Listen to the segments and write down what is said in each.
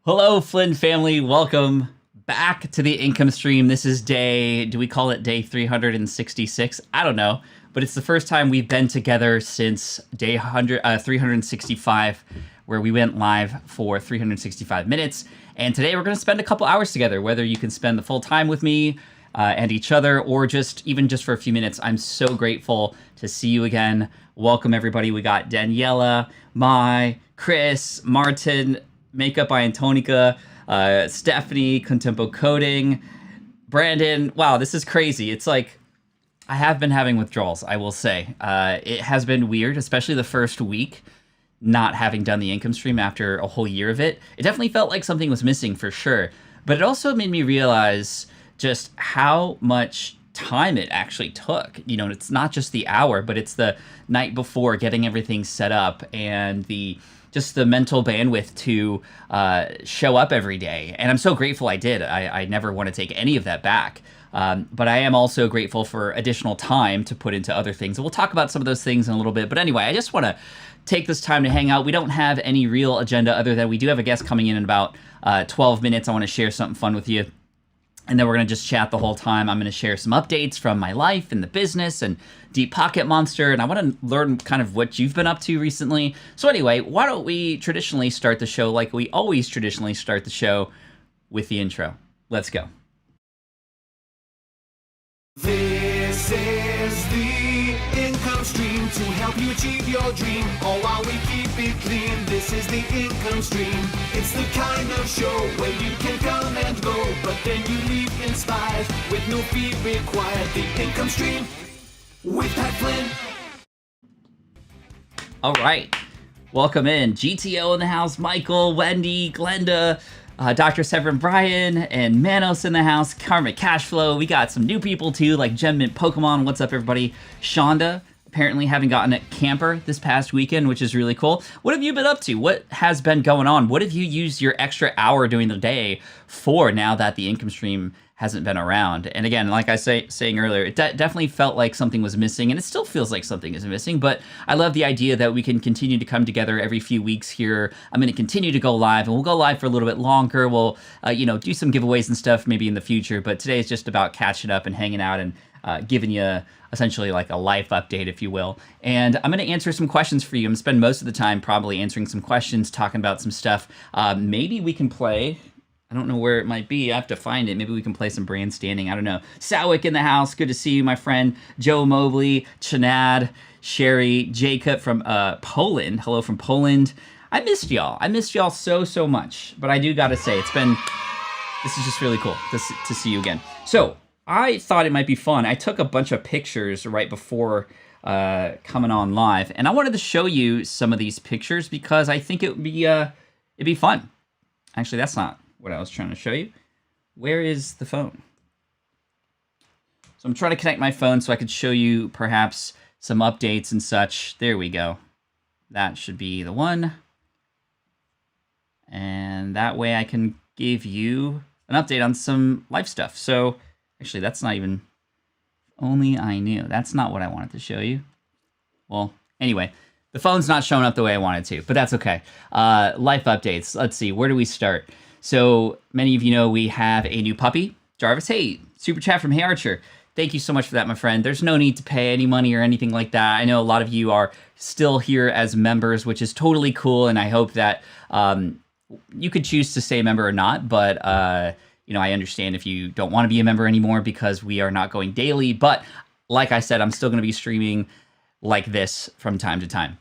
Hello, Flynn family. Welcome back to the income stream. This is do we call it day 366? I don't know, but it's the first time we've been together since day 365, where we went live for 365 minutes. And today we're going to spend a couple hours together, whether you can spend the full time with me and each other, or even just for a few minutes. I'm so grateful to see you again. Welcome, everybody. We got Daniela, Mai, Chris, Martin, Makeup by Antonica, Stephanie, Contempo Coding, Brandon. Wow, this is crazy. It's like I have been having withdrawals, I will say. It has been weird, especially the first week, not having done the income stream after a whole year of it. It definitely felt like something was missing for sure. But it also made me realize just how much time it actually took. You know, it's not just the hour, but it's the night before getting everything set up and just the mental bandwidth to show up every day. And I'm so grateful I did. I never want to take any of that back. But I am also grateful for additional time to put into other things. And we'll talk about some of those things in a little bit. But anyway, I just want to take this time to hang out. We don't have any real agenda other than we do have a guest coming in about 12 minutes. I want to share something fun with you. And then we're going to just chat the whole time. I'm going to share some updates from my life and the business and Deep Pocket Monster. And I want to learn kind of what you've been up to recently. So anyway, why don't we traditionally start the show like we always traditionally start the show with the intro. Let's go. This is the income stream to help you achieve your dream, all while we keep it clean. This is the income stream. It's the kind of show where you can come and go, but then you leave inspired with no fee required. The income stream with Pat Flynn. All right. Welcome in. GTO in the house. Michael, Wendy, Glenda, Dr. Severin Bryan, and Manos in the house. Karmic Cashflow. We got some new people too, like Gem Mint Pokemon. What's up, everybody? Shonda, apparently having gotten a camper this past weekend, which is really cool. What have you been up to? What has been going on? What have you used your extra hour during the day for now that the income stream hasn't been around? And again, like I saying earlier, it definitely felt like something was missing, and it still feels like something is missing, but I love the idea that we can continue to come together every few weeks here. I'm going to continue to go live, and we'll go live for a little bit longer. We'll, do some giveaways and stuff maybe in the future, but today is just about catching up and hanging out and giving you essentially like a life update, if you will. And I'm going to answer some questions for you. I'm going to spend most of the time probably answering some questions, talking about some stuff. Maybe we can play... I don't know where it might be. I have to find it. Maybe we can play some brand standing. I don't know. Sawick in the house. Good to see you, my friend. Joe Mobley, Chanad, Sherry, Jacob from Poland. Hello from Poland. I missed y'all. I missed y'all so much. But I do got to say, this is just really cool to see you again. So I thought it might be fun. I took a bunch of pictures right before coming on live. And I wanted to show you some of these pictures because I think it'd be fun. Actually, that's not what I was trying to show you. Where is the phone? So I'm trying to connect my phone so I could show you perhaps some updates and such. There we go. That should be the one. And that way I can give you an update on some life stuff. So actually that's not even, only I knew. That's not what I wanted to show you. Well, anyway, the phone's not showing up the way I wanted to, but that's okay. Life updates. Let's see, where do we start? So many of you know we have a new puppy, Jarvis. Hey, super chat from Hey Archer. Thank you so much for that, my friend. There's no need to pay any money or anything like that. I know a lot of you are still here as members, which is totally cool, and I hope that you could choose to stay a member or not, but I understand if you don't want to be a member anymore because we are not going daily, but like I said, I'm still going to be streaming like this from time to time.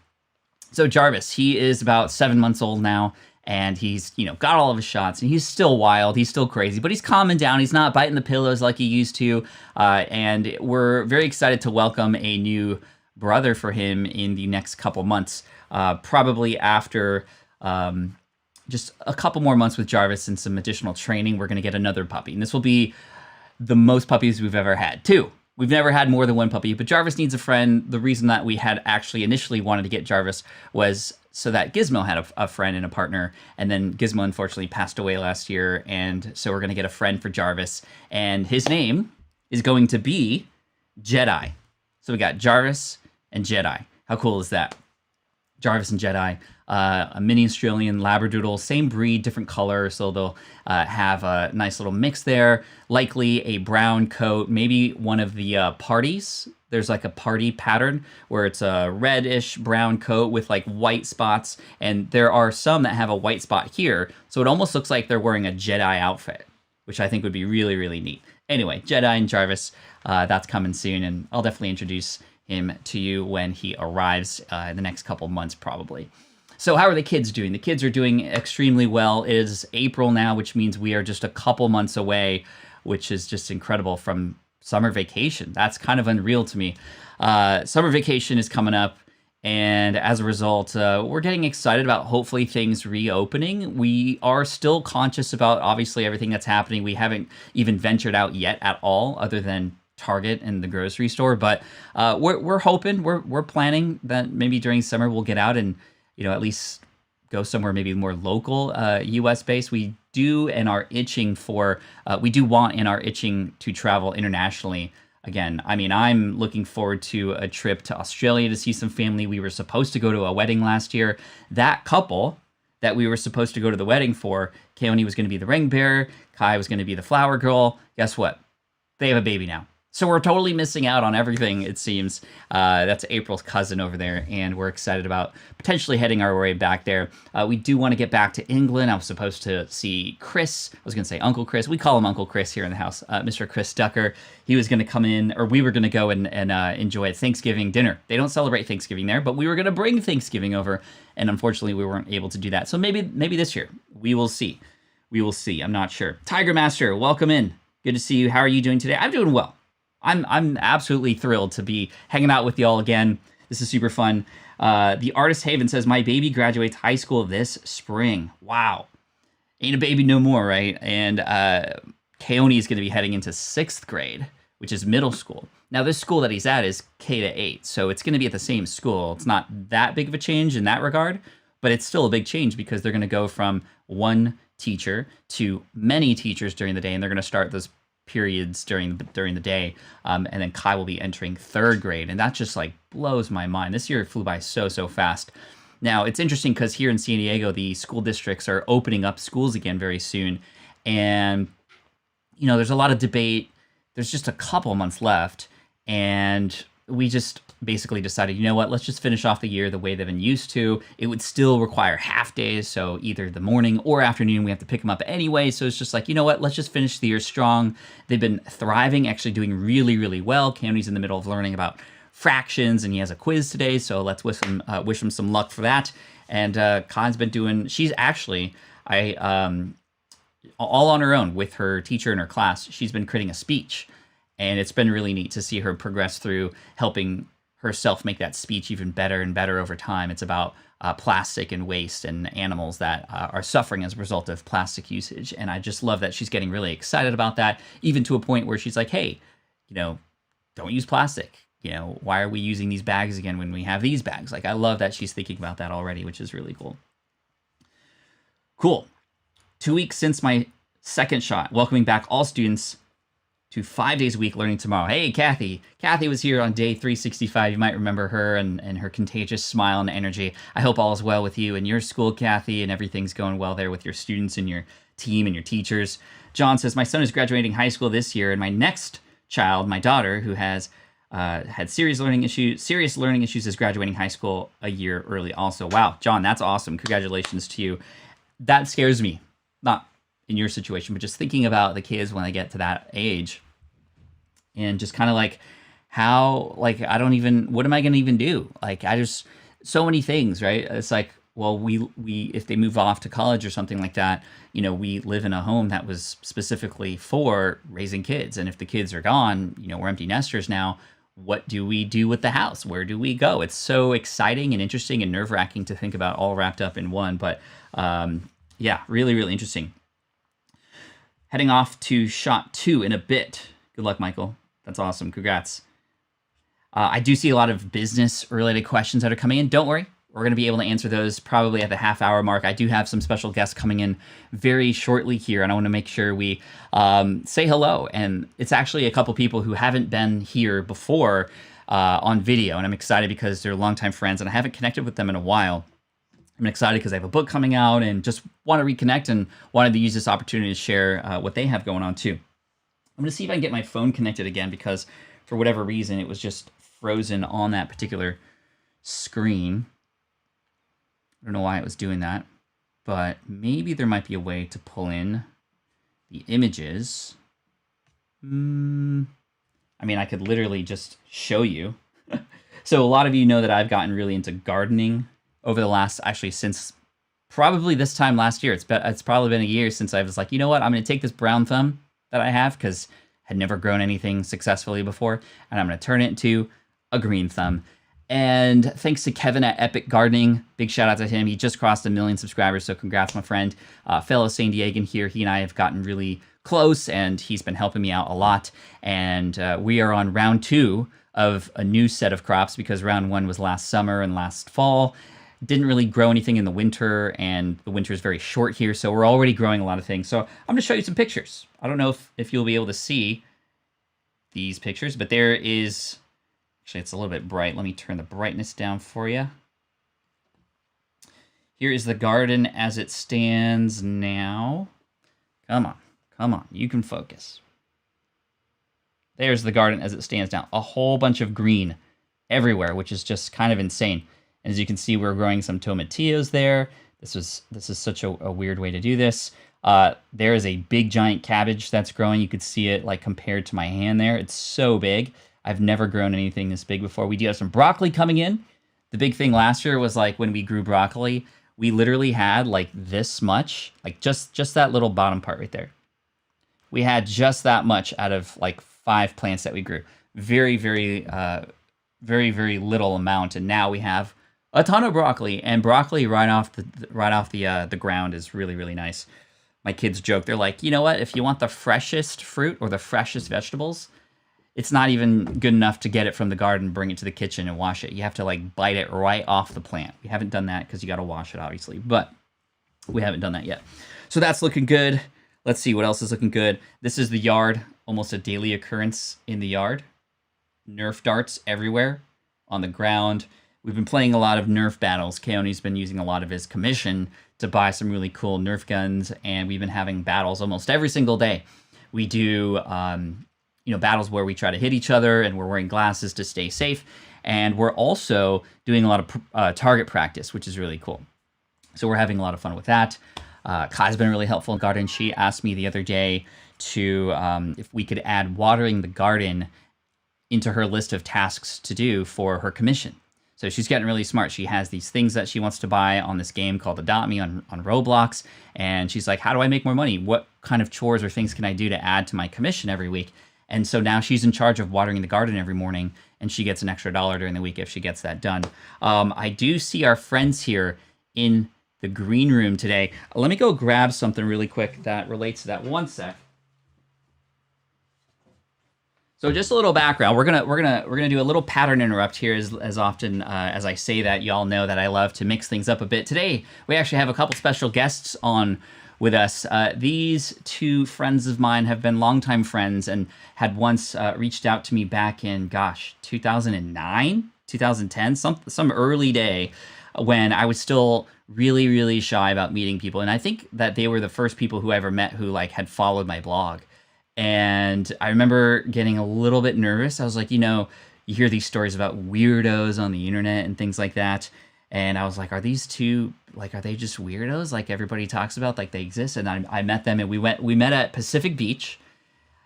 So Jarvis, he is about 7 months old now, and he's, got all of his shots, and he's still wild, he's still crazy, but he's calming down, he's not biting the pillows like he used to, and we're very excited to welcome a new brother for him in the next couple months, probably after just a couple more months with Jarvis and some additional training, we're going to get another puppy, and this will be the most puppies we've ever had, two. We've never had more than one puppy, but Jarvis needs a friend. The reason that we had actually initially wanted to get Jarvis was so that Gizmo had a friend and a partner, and then Gizmo unfortunately passed away last year, and so we're going to get a friend for Jarvis, and his name is going to be Jedi. So we got Jarvis and Jedi. How cool is that? Jarvis and Jedi. a mini Australian Labradoodle, same breed, different color, so they'll have a nice little mix there. Likely a brown coat, maybe one of the parties. There's like a party pattern where it's a reddish brown coat with like white spots, and there are some that have a white spot here, so it almost looks like they're wearing a Jedi outfit, which I think would be really, really neat. Anyway, Jedi and Jarvis, that's coming soon, and I'll definitely introduce him to you when he arrives in the next couple months probably. So how are the kids doing? The kids are doing extremely well. It is April now, which means we are just a couple months away, which is just incredible, from summer vacation. That's kind of unreal to me. Summer vacation is coming up, and as a result, we're getting excited about hopefully things reopening. We are still conscious about obviously everything that's happening. We haven't even ventured out yet at all, other than Target and the grocery store. But we're hoping, we're planning that maybe during summer we'll get out and at least go somewhere maybe more local, U.S. based. We do and are itching for, we do want and are itching to travel internationally again. I mean, I'm looking forward to a trip to Australia to see some family. We were supposed to go to a wedding last year. That couple that we were supposed to go to the wedding for, Keone was going to be the ring bearer, Kai was going to be the flower girl. Guess what? They have a baby now. So we're totally missing out on everything, it seems. That's April's cousin over there, and we're excited about potentially heading our way back there. We do want to get back to England. I was supposed to see Chris. I was going to say Uncle Chris. We call him Uncle Chris here in the house. Mr. Chris Ducker. He was going to come in, or we were going to go and enjoy a Thanksgiving dinner. They don't celebrate Thanksgiving there, but we were going to bring Thanksgiving over, and unfortunately we weren't able to do that. So maybe this year. We will see. We will see. I'm not sure. Tiger Master, welcome in. Good to see you. How are you doing today? I'm doing well. I'm absolutely thrilled to be hanging out with y'all again. This is super fun. The Artist Haven says, my baby graduates high school this spring. Wow. Ain't a baby no more, right? And Keone is going to be heading into 6th grade, which is middle school. Now, this school that he's at is K-8, so it's going to be at the same school. It's not that big of a change in that regard, but it's still a big change because they're going to go from one teacher to many teachers during the day, and they're going to start those periods during the day, and then Kai will be entering 3rd grade, and that just like blows my mind. This year flew by so fast. Now it's interesting because here in San Diego, the school districts are opening up schools again very soon, and there's a lot of debate. There's just a couple months left, and we just basically decided, you know what, let's just finish off the year the way they've been used to. It would still require half days, so either the morning or afternoon, we have to pick them up anyway. So it's just like, you know what, let's just finish the year strong. They've been thriving, actually doing really, really well. Keone's in the middle of learning about fractions, and he has a quiz today, so let's wish him some luck for that. And Kai's been doing, she's actually, all on her own with her teacher in her class, she's been creating a speech. And it's been really neat to see her progress through helping herself make that speech even better and better over time. It's about plastic and waste and animals that are suffering as a result of plastic usage. And I just love that she's getting really excited about that, even to a point where she's like, hey, don't use plastic. Why are we using these bags again when we have these bags? Like, I love that she's thinking about that already, which is really cool. Cool. 2 weeks since my second shot, welcoming back all students to 5 days a week learning tomorrow. Hey, Kathy. Kathy was here on day 365. You might remember her and her contagious smile and energy. I hope all is well with you and your school, Kathy, and everything's going well there with your students and your team and your teachers. John says, my son is graduating high school this year, and my next child, my daughter, who has had serious learning issues, is graduating high school a year early also. Wow, John, that's awesome. Congratulations to you. That scares me. Not in your situation, but just thinking about the kids when they get to that age, and just kind of like how, like, I don't even, what am I going to even do? Like, I just, so many things, right? It's like, well, we if they move off to college or something like that, we live in a home that was specifically for raising kids. And if the kids are gone, we're empty nesters now. What do we do with the house? Where do we go? It's so exciting and interesting and nerve-wracking to think about, all wrapped up in one. But yeah, really, really interesting. Heading off to shot 2 in a bit. Good luck, Michael. That's awesome. Congrats. I do see a lot of business-related questions that are coming in. Don't worry. We're going to be able to answer those probably at the half-hour mark. I do have some special guests coming in very shortly here, and I want to make sure we say hello. And it's actually a couple people who haven't been here before on video, and I'm excited because they're longtime friends, and I haven't connected with them in a while. I'm excited because I have a book coming out and just want to reconnect and wanted to use this opportunity to share what they have going on too. I'm going to see if I can get my phone connected again because for whatever reason, it was just frozen on that particular screen. I don't know why it was doing that, but maybe there might be a way to pull in the images. I mean, I could literally just show you. So a lot of you know that I've gotten really into gardening over the last, actually since probably this time last year. It's probably been a year since I was like, you know what, I'm going to take this brown thumb that I have because I had never grown anything successfully before, and I'm going to turn it into a green thumb. And thanks to Kevin at Epic Gardening, big shout out to him. He just crossed 1 million subscribers, so congrats, my friend. Fellow San Diegan here. He and I have gotten really close, and he's been helping me out a lot. And we are on round 2 of a new set of crops because round 1 was last summer and last fall. Didn't really grow anything in the winter, and the winter is very short here, so we're already growing a lot of things. So I'm going to show you some pictures. I don't know if you'll be able to see these pictures, but there is... Actually, it's a little bit bright. Let me turn the brightness down for you. Here is the garden as it stands now. Come on, you can focus. There's the garden as it stands now. A whole bunch of green everywhere, which is just kind of insane. As you can see, we're growing some tomatillos there. This is such a weird way to do this. There is a big giant cabbage that's growing. You could see it like compared to my hand there. It's so big. I've never grown anything this big before. We do have some broccoli coming in. The big thing last year was like when we grew broccoli, we literally had like this much, like just that little bottom part right there. We had just that much out of like 5 plants that we grew. Very, very little amount. And now we have a ton of broccoli, and broccoli right off the ground is really, really nice. My kids joke, they're like, you know what? If you want the freshest fruit or the freshest vegetables, it's not even good enough to get it from the garden, bring it to the kitchen and wash it. You have to like bite it right off the plant. We haven't done that because you got to wash it, obviously, but we haven't done that yet. So that's looking good. Let's see what else is looking good. This is the yard, almost a daily occurrence in the yard. Nerf darts everywhere on the ground. We've been playing a lot of Nerf battles. Keone's been using a lot of his commission to buy some really cool Nerf guns, and we've been having battles almost every single day. We do battles where we try to hit each other, and we're wearing glasses to stay safe. And we're also doing a lot of target practice, which is really cool. So we're having a lot of fun with that. Kai's been really helpful in garden. She asked me the other day to if we could add watering the garden into her list of tasks to do for her commission. So she's getting really smart. She has these things that she wants to buy on this game called Adopt Me on Roblox. And she's like, how do I make more money? What kind of chores or things can I do to add to my commission every week? And so now she's in charge of watering the garden every morning, and she gets an extra $1 during the week if she gets that done. I do see our friends here in the green room today. Let me go grab something really quick that relates to that. One sec. So just a little background. We're gonna do a little pattern interrupt here as often as I say that. Y'all know that I love to mix things up a bit. Today we actually have a couple special guests on with us. These 2 friends of mine have been longtime friends and had once reached out to me back in, 2009, 2010, some early day when I was still really, really shy about meeting people. And I think that they were the first people who I ever met who like had followed my blog. And I remember getting a little bit nervous. I was like, you hear these stories about weirdos on the internet and things like that. And I was like, are these 2, like, are they just weirdos? Like everybody talks about, like they exist. And I met them, and we met at Pacific Beach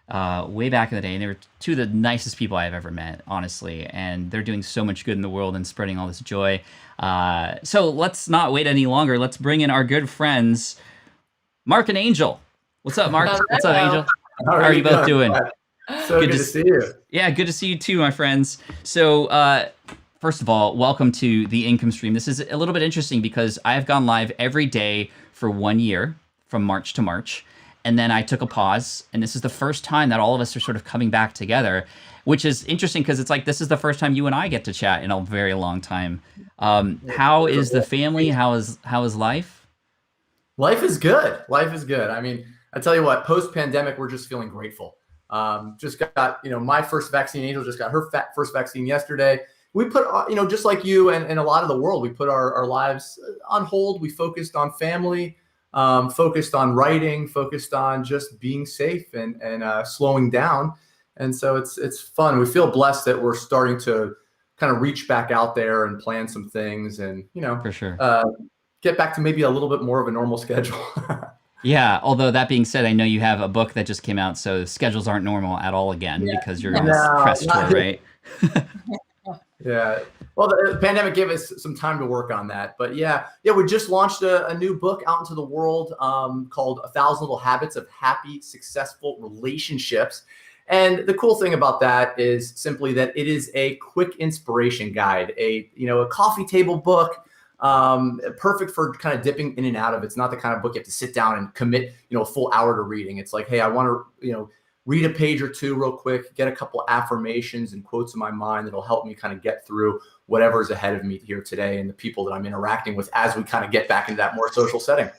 way back in the day. And they were 2 of the nicest people I've ever met, honestly. And they're doing so much good in the world and spreading all this joy. So let's not wait any longer. Let's bring in our good friends, Mark and Angel. What's up, Mark? What's up, Angel? How are you both doing? So good to see you. Yeah, good to see you too, my friends. So first of all, welcome to the income stream. This is a little bit interesting because I have gone live every day for 1 year from March to March. And then I took a pause, and this is the first time that all of us are sort of coming back together, which is interesting because it's like this is the first time you and I get to chat in a very long time. How is the family? How is life? Life is good. Life is good. I mean, I tell you what, post-pandemic, we're just feeling grateful. Just got, my first vaccine. Angel just got her first vaccine yesterday. we put, just like you and a lot of the world, we put our lives on hold. We focused on family, focused on writing, focused on just being safe and slowing down. And so it's fun. We feel blessed that we're starting to kind of reach back out there and plan some things and, For sure. Get back to maybe a little bit more of a normal schedule. Yeah, although that being said, I know you have a book that just came out, so schedules aren't normal at all again because you're on this press tour, right? Yeah. Well, the pandemic gave us some time to work on that. But yeah, we just launched a new book out into the world called 1,000 Little Habits of Happy, Successful Relationships. And the cool thing about that is simply that it is a quick inspiration guide, a coffee table book, perfect for kind of dipping in and out of. It's not the kind of book you have to sit down and commit, a full hour to reading. It's like, hey, I want to, read a page or two real quick, get a couple affirmations and quotes in my mind that'll help me kind of get through whatever's ahead of me here today and the people that I'm interacting with as we kind of get back into that more social setting.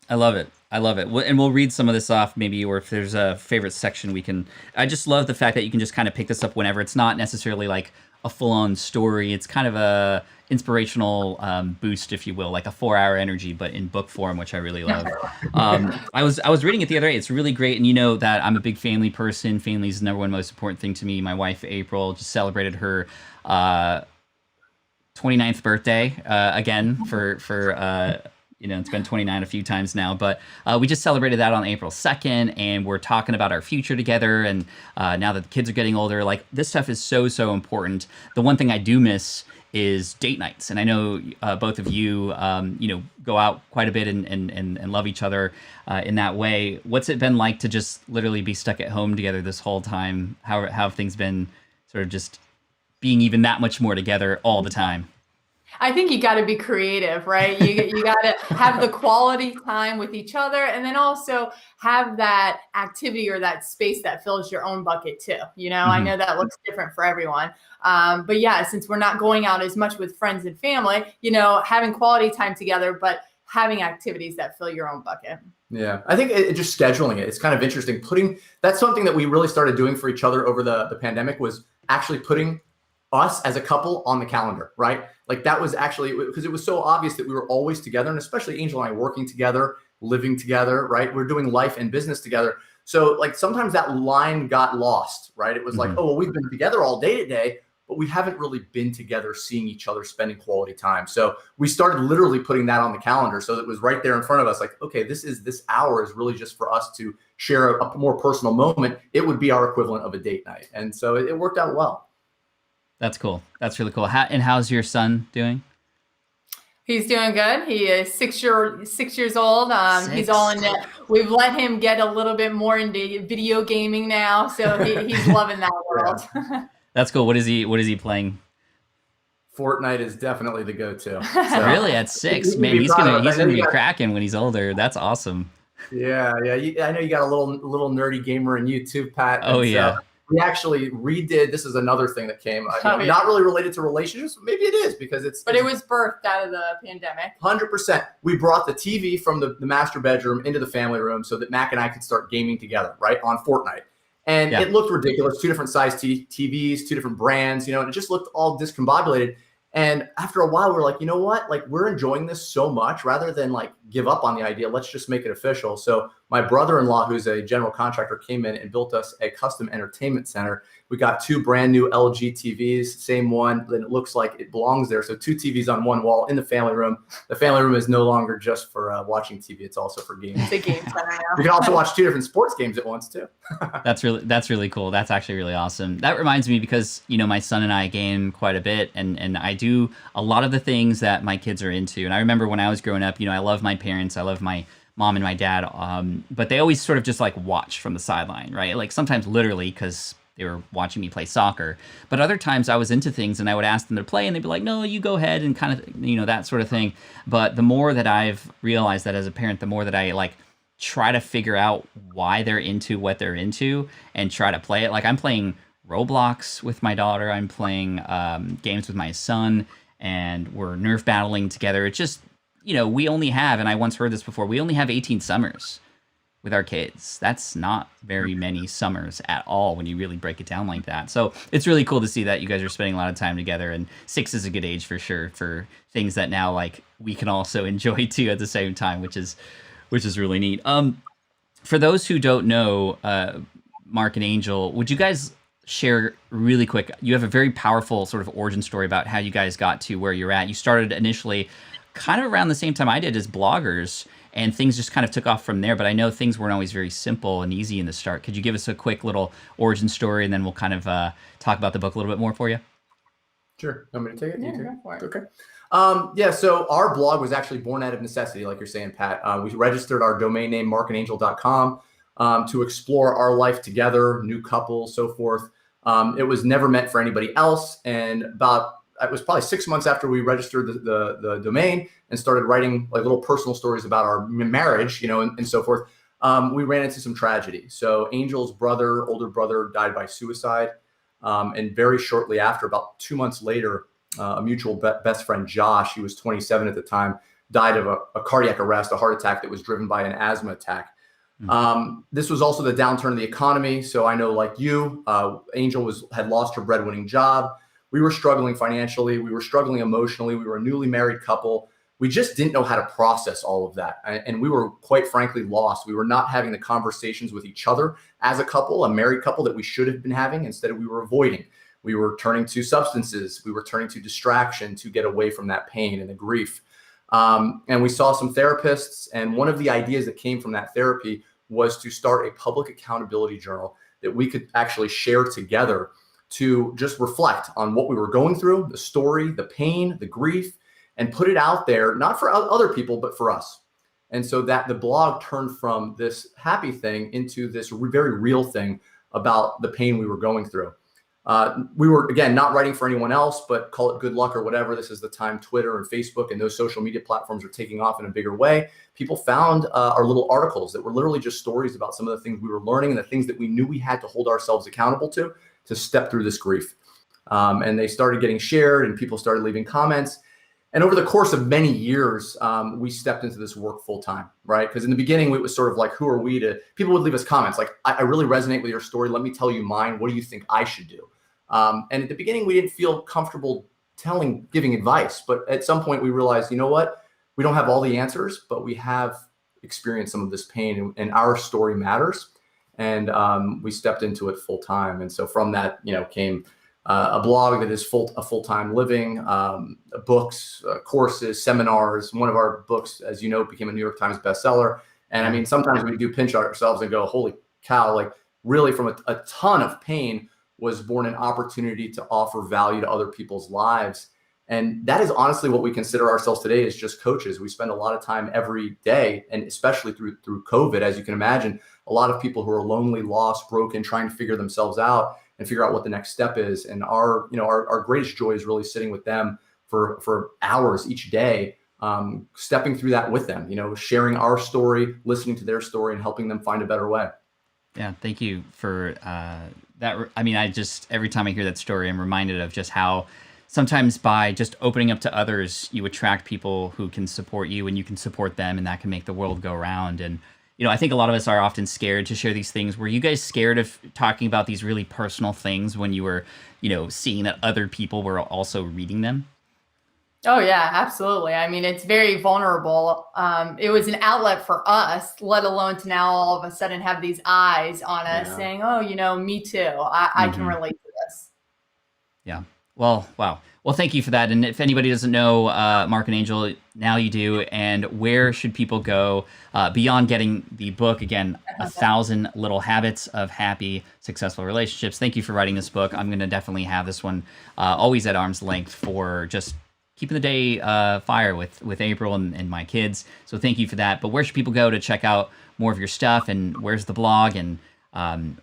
I love it. And we'll read some of this off maybe, or if there's a favorite section I just love the fact that you can just kind of pick this up whenever. It's not necessarily like a full-on story. It's kind of a inspirational boost, if you will, like a 4-hour energy, but in book form, which I really love. I was reading it the other day. It's really great. And you know that I'm a big family person. Family is the number one most important thing to me. My wife, April, just celebrated her 29th birthday again for it's been 29 a few times now, but we just celebrated that on April 2nd, and we're talking about our future together. And now that the kids are getting older, like this stuff is so important. The one thing I do miss is date nights. And I know both of you, go out quite a bit and love each other in that way. What's it been like to just literally be stuck at home together this whole time? How have things been sort of just being even that much more together all the time? I think you got to be creative, right? You got to have the quality time with each other, and then also have that activity or that space that fills your own bucket too. I know that looks different for everyone. But yeah, since we're not going out as much with friends and family, having quality time together, but having activities that fill your own bucket. Yeah, I think just scheduling it's kind of interesting. That's something that we really started doing for each other over the pandemic, was actually putting us as a couple on the calendar, right? Like that was actually, because it was so obvious that we were always together, and especially Angel and I working together, living together, right? We're doing life and business together. So like sometimes that line got lost, right? It was like, oh, well, we've been together all day today, but we haven't really been together, seeing each other, spending quality time. So we started literally putting that on the calendar. So it was right there in front of us. Like, okay, this hour is really just for us to share a more personal moment. It would be our equivalent of a date night. And so it worked out well. That's cool. That's really cool. And how's your son doing? He's doing good. He is 6 years old. 6. He's all in it. We've let him get a little bit more into video gaming now, so he's loving that world. That's cool. What is he playing? Fortnite is definitely the go-to. So. Really, at 6, man, he's gonna be cracking when he's older. That's awesome. Yeah. I know you got a little nerdy gamer in you too, Pat. Oh yeah. We actually redid. This is another thing that came, not really related to relationships. Maybe it is, because But it was birthed out of the pandemic. 100%. We brought the TV from the master bedroom into the family room so that Mac and I could start gaming together, right, on Fortnite. And It looked ridiculous. 2 different size TVs, 2 different brands, and it just looked all discombobulated. And after a while, we were like, you know what? Like, we're enjoying this so much, rather than like give up on the idea. Let's just make it official. So my brother-in-law, who's a general contractor, came in and built us a custom entertainment center. We got 2 brand new LG TVs, same one, then it looks like it belongs there. So 2 TVs on one wall in the family room. The family room is no longer just for watching TV. It's also for games. It's a game center now. You can also watch 2 different sports games at once too. That's really cool. That's actually really awesome. That reminds me, because my son and I game quite a bit, and I do a lot of the things that my kids are into. And I remember when I was growing up, I love my parents, I love my mom and my dad, but they always sort of just like watch from the sideline, right? Like sometimes literally, because they were watching me play soccer. But other times I was into things and I would ask them to play, and they'd be like, no, you go ahead, and kind of, that sort of thing. But the more that I've realized that as a parent, the more that I like try to figure out why they're into what they're into and try to play it. Like I'm playing Roblox with my daughter. I'm playing games with my son, and we're Nerf battling together. It's just, we only have, and I once heard this before, we only have 18 summers. with our kids. That's not very many summers at all when you really break it down like that. So it's really cool to see that you guys are spending a lot of time together, and 6 is a good age for sure for things that now like we can also enjoy too at the same time, which is really neat. For those who don't know, Mark and Angel, would you guys share really quick? You have a very powerful sort of origin story about how you guys got to where you're at. You started initially kind of around the same time I did as bloggers, and things just kind of took off from there. But I know things weren't always very simple and easy in the start. Could you give us a quick little origin story, and then we'll kind of talk about the book a little bit more for you? Sure. I'm going to take it. Yeah, You take go for it. Okay. So our blog was actually born out of necessity, like you're saying, Pat. We registered our domain name, markandangel.com, to explore our life together, new couple, so forth. It was never meant for anybody else. And it was probably 6 months after we registered the domain and started writing like little personal stories about our marriage, and so forth. We ran into some tragedy. So Angel's older brother, died by suicide. And very shortly after, about 2 months later, a mutual best friend, Josh, he was 27 at the time, died of a cardiac arrest, a heart attack that was driven by an asthma attack. This was also the downturn of the economy. So I know, like you, Angel had lost her breadwinning job. We were struggling financially. We were struggling emotionally. We were a newly married couple. We just didn't know how to process all of that. And we were quite frankly lost. We were not having the conversations with each other as a couple, a married couple, that we should have been having. Instead, we were avoiding. We were turning to substances. We were turning to distraction to get away from that pain and the grief. And we saw some therapists. And one of the ideas that came from that therapy was to start a public accountability journal that we could actually share together to just reflect on what we were going through, the story, the pain, the grief, and put it out there, not for other people, but for us. And so that the blog turned from this happy thing into this very real thing about the pain we were going through. We were, again, not writing for anyone else, but call it good luck or whatever. This is the time Twitter and Facebook and those social media platforms are taking off in a bigger way. People found our little articles that were literally just stories about some of the things we were learning and the things that we knew we had to hold ourselves accountable to step through this grief. And they started getting shared and people started leaving comments. And over the course of many years, we stepped into this work full time, right? Because in the beginning, it was sort of like, who are we to, people would leave us comments like, I really resonate with your story. Let me tell you mine. What do you think I should do? And at the beginning, we didn't feel comfortable giving advice. But at some point we realized, you know what? We don't have all the answers, but we have experienced some of this pain and our story matters. And we stepped into it full time. And so from that, came a blog that is a full-time living, books, courses, seminars. One of our books, as you know, became a New York Times bestseller. And I mean, sometimes we do pinch ourselves and go, holy cow, like really from a ton of pain was born an opportunity to offer value to other people's lives. And that is honestly what we consider ourselves today as just coaches. We spend a lot of time every day, and especially through COVID, as you can imagine, a lot of people who are lonely, lost, broken, trying to figure themselves out and figure out what the next step is. And our greatest joy is really sitting with them for hours each day, stepping through that with them, sharing our story, listening to their story, and helping them find a better way. Yeah, thank you for that. I mean, every time I hear that story, I'm reminded of just how sometimes by just opening up to others, you attract people who can support you and you can support them, and that can make the world go round. And, I think a lot of us are often scared to share these things. Were you guys scared of talking about these really personal things when you were, seeing that other people were also reading them? Oh, yeah, absolutely. I mean, it's very vulnerable. It was an outlet for us, let alone to now all of a sudden have these eyes on us saying, oh, me too. I can relate to this. Yeah. Well, wow. Well, thank you for that. And if anybody doesn't know Mark and Angel, now you do. And where should people go beyond getting the book? Again, 1,000 Little Habits of Happy, Successful Relationships. Thank you for writing this book. I'm going to definitely have this one always at arm's length for just keeping the day fire with April and my kids. So thank you for that. But where should people go to check out more of your stuff? And where's the blog? And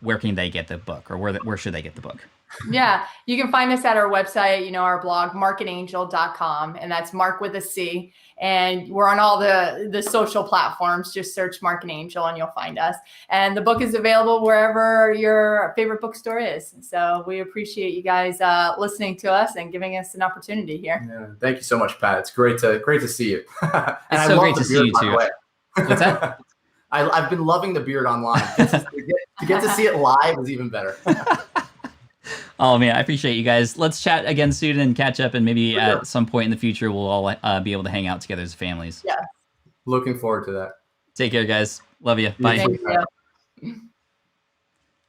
where can they get the book? Or where should they get the book? Yeah, you can find us at our website, our blog, markandangel.com, and that's Mark with a C. And we're on all the social platforms. Just search Mark and Angel and you'll find us. And the book is available wherever your favorite bookstore is. So we appreciate you guys listening to us and giving us an opportunity here. Yeah, thank you so much, Pat. It's great to see you. And It's so great to see you too. What's that? I've been loving the beard online. To get to see it live is even better. Oh man, I appreciate you guys. Let's chat again soon and catch up, and maybe at some point in the future we'll all be able to hang out together as families. Yeah. Looking forward to that. Take care, guys. Love you. Bye. Thank you.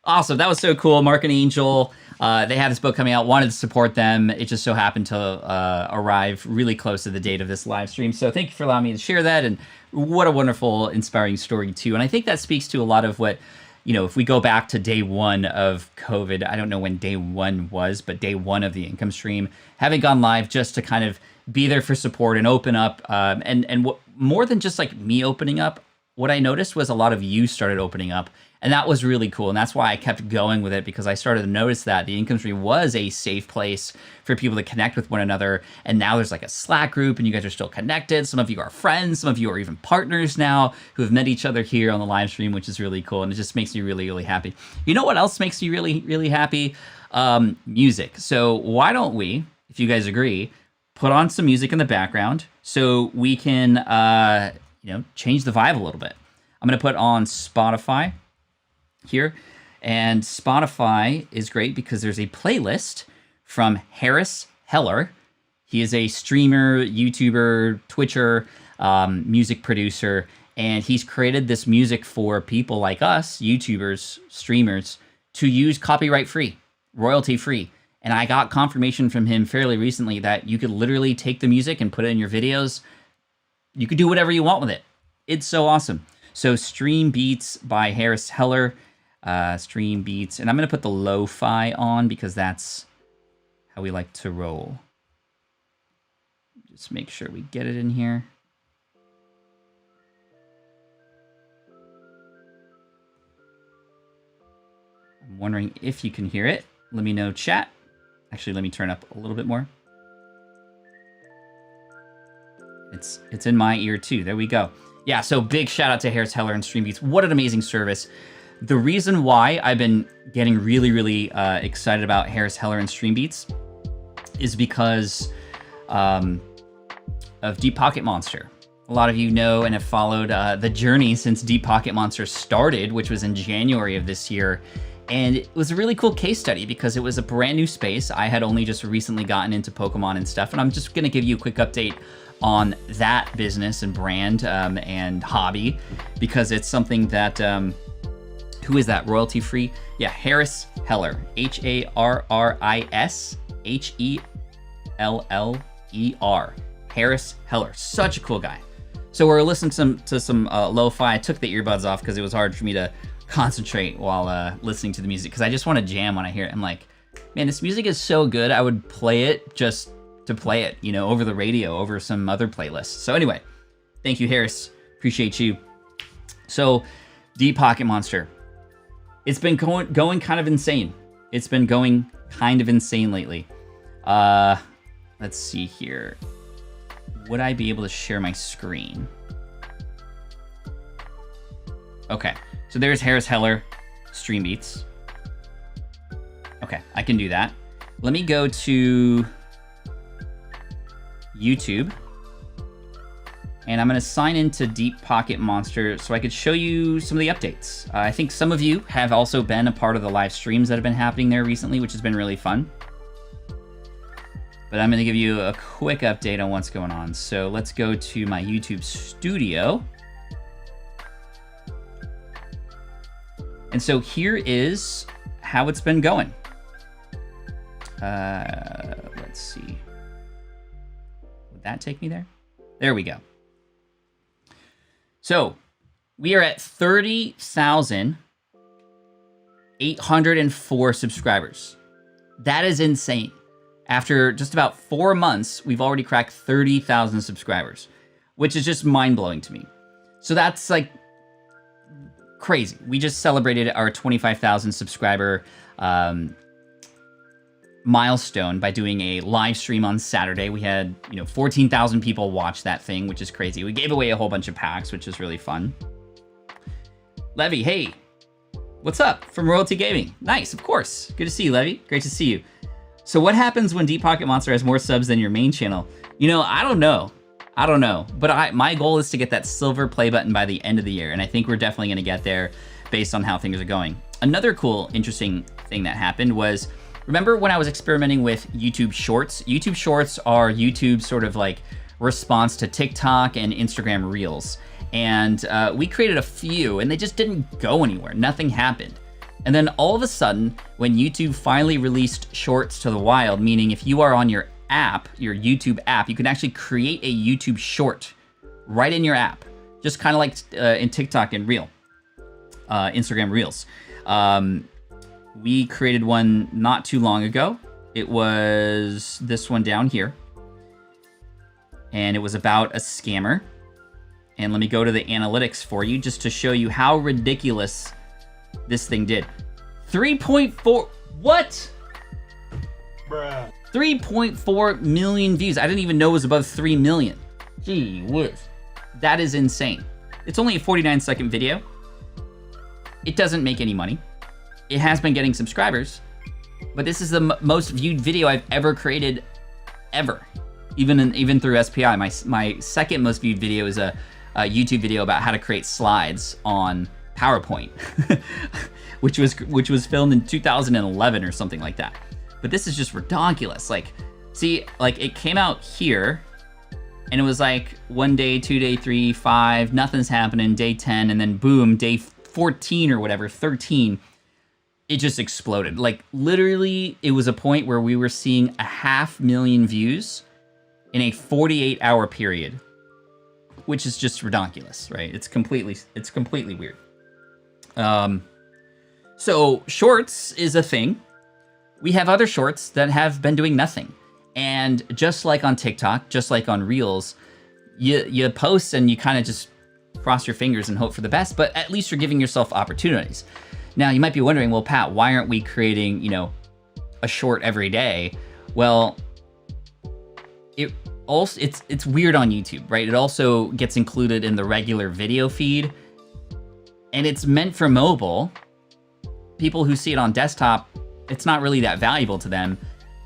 Awesome. That was so cool. Mark and Angel, they had this book coming out, wanted to support them. It just so happened to arrive really close to the date of this live stream. So thank you for allowing me to share that. And what a wonderful, inspiring story too. And I think that speaks to a lot of what, if we go back to day one of COVID, I don't know when day one was, but day one of the income stream, having gone live just to kind of be there for support and open up. And what, more than just like me opening up, what I noticed was a lot of you started opening up. And that was really cool. And that's why I kept going with it, because I started to notice that the income stream was a safe place for people to connect with one another. And now there's like a Slack group and you guys are still connected. Some of you are friends. Some of you are even partners now who have met each other here on the live stream, which is really cool. And it just makes me really, really happy. You know what else makes me really, really happy? Music. So why don't we, if you guys agree, put on some music in the background so we can, change the vibe a little bit. I'm going to put on Spotify here, and Spotify is great because there's a playlist from Harris Heller. He is a streamer, YouTuber, Twitcher, music producer, and he's created this music for people like us, YouTubers, streamers, to use copyright free, royalty free. And I got confirmation from him fairly recently that you could literally take the music and put it in your videos. You could do whatever you want with it. It's so awesome. So Stream Beats by Harris Heller. Stream Beats, and I'm going to put the lo-fi on because that's how we like to roll. Just make sure we get it in here. I'm wondering if you can hear it. Let me know, chat. Actually, let me turn up a little bit more. It's in my ear too. There we go. Yeah, so big shout out to Harris Heller and Stream Beats. What an amazing service. The reason why I've been getting really, really excited about Harris Heller and Stream Beats is because of Deep Pocket Monster. A lot of you know and have followed the journey since Deep Pocket Monster started, which was in January of this year. And it was a really cool case study because it was a brand new space. I had only just recently gotten into Pokemon and stuff, and I'm just gonna give you a quick update on that business and brand and hobby, because it's something that, who is that, royalty free? Yeah, Harris Heller, HARRIS-HELLER, Harris Heller, such a cool guy. So we're listening to some lo-fi. I took the earbuds off because it was hard for me to concentrate while listening to the music, because I just want to jam when I hear it. I'm like, man, this music is so good. I would play it just to play it, over the radio, over some other playlists. So anyway, thank you, Harris. Appreciate you. So Deep Pocket Monster. It's been going kind of insane. It's been going kind of insane lately. Let's see here. Would I be able to share my screen? Okay, so there's Harris Heller, Stream Beats. Okay, I can do that. Let me go to YouTube. And I'm going to sign into Deep Pocket Monster so I could show you some of the updates. I think some of you have also been a part of the live streams that have been happening there recently, which has been really fun. But I'm going to give you a quick update on what's going on. So let's go to my YouTube studio. And so here is how it's been going. Let's see. Would that take me there? There we go. So we are at 30,804 subscribers. That is insane. After just about 4 months, we've already cracked 30,000 subscribers, which is just mind-blowing to me. So that's like crazy. We just celebrated our 25,000 subscriber milestone by doing a live stream on Saturday. We had 14,000 people watch that thing, which is crazy. We gave away a whole bunch of packs, which is really fun. Levy, hey, what's up from Royalty Gaming? Nice, of course. Good to see you, Levy. Great to see you. So what happens when Deep Pocket Monster has more subs than your main channel? I don't know. I don't know, but my goal is to get that silver play button by the end of the year, and I think we're definitely going to get there based on how things are going. Another cool, interesting thing that happened was, remember when I was experimenting with YouTube Shorts? YouTube Shorts are YouTube's sort of like response to TikTok and Instagram Reels. And we created a few, and they just didn't go anywhere. Nothing happened. And then all of a sudden, when YouTube finally released Shorts to the wild, meaning if you are on your app, your YouTube app, you can actually create a YouTube Short right in your app, just kind of like in TikTok and Instagram Reels. We created one not too long ago. It was this one down here. And it was about a scammer. And let me go to the analytics for you just to show you how ridiculous this thing did. 3.4, what? Bruh. 3.4 million views. I didn't even know it was above 3 million. Gee whiz. That is insane. It's only a 49-second video. It doesn't make any money. It has been getting subscribers, but this is the most viewed video I've ever created, ever. Even through SPI. My second most viewed video is a YouTube video about how to create slides on PowerPoint, which was filmed in 2011 or something like that. But this is just ridiculous. Like, see, like it came out here, and it was like 1 day, 2 day, 3, 5, nothing's happening, day 10, and then boom, day 14 or whatever, 13, it just exploded. Like literally, it was a point where we were seeing 500,000 views in a 48-hour period, which is just ridiculous, right? It's completely weird. So Shorts is a thing. We have other Shorts that have been doing nothing. And just like on TikTok, just like on Reels, you post and you kind of just cross your fingers and hope for the best, but at least you're giving yourself opportunities. Now, you might be wondering, well, Pat, why aren't we creating, a short every day? Well, it's weird on YouTube, right? It also gets included in the regular video feed, and it's meant for mobile. People who see it on desktop, it's not really that valuable to them.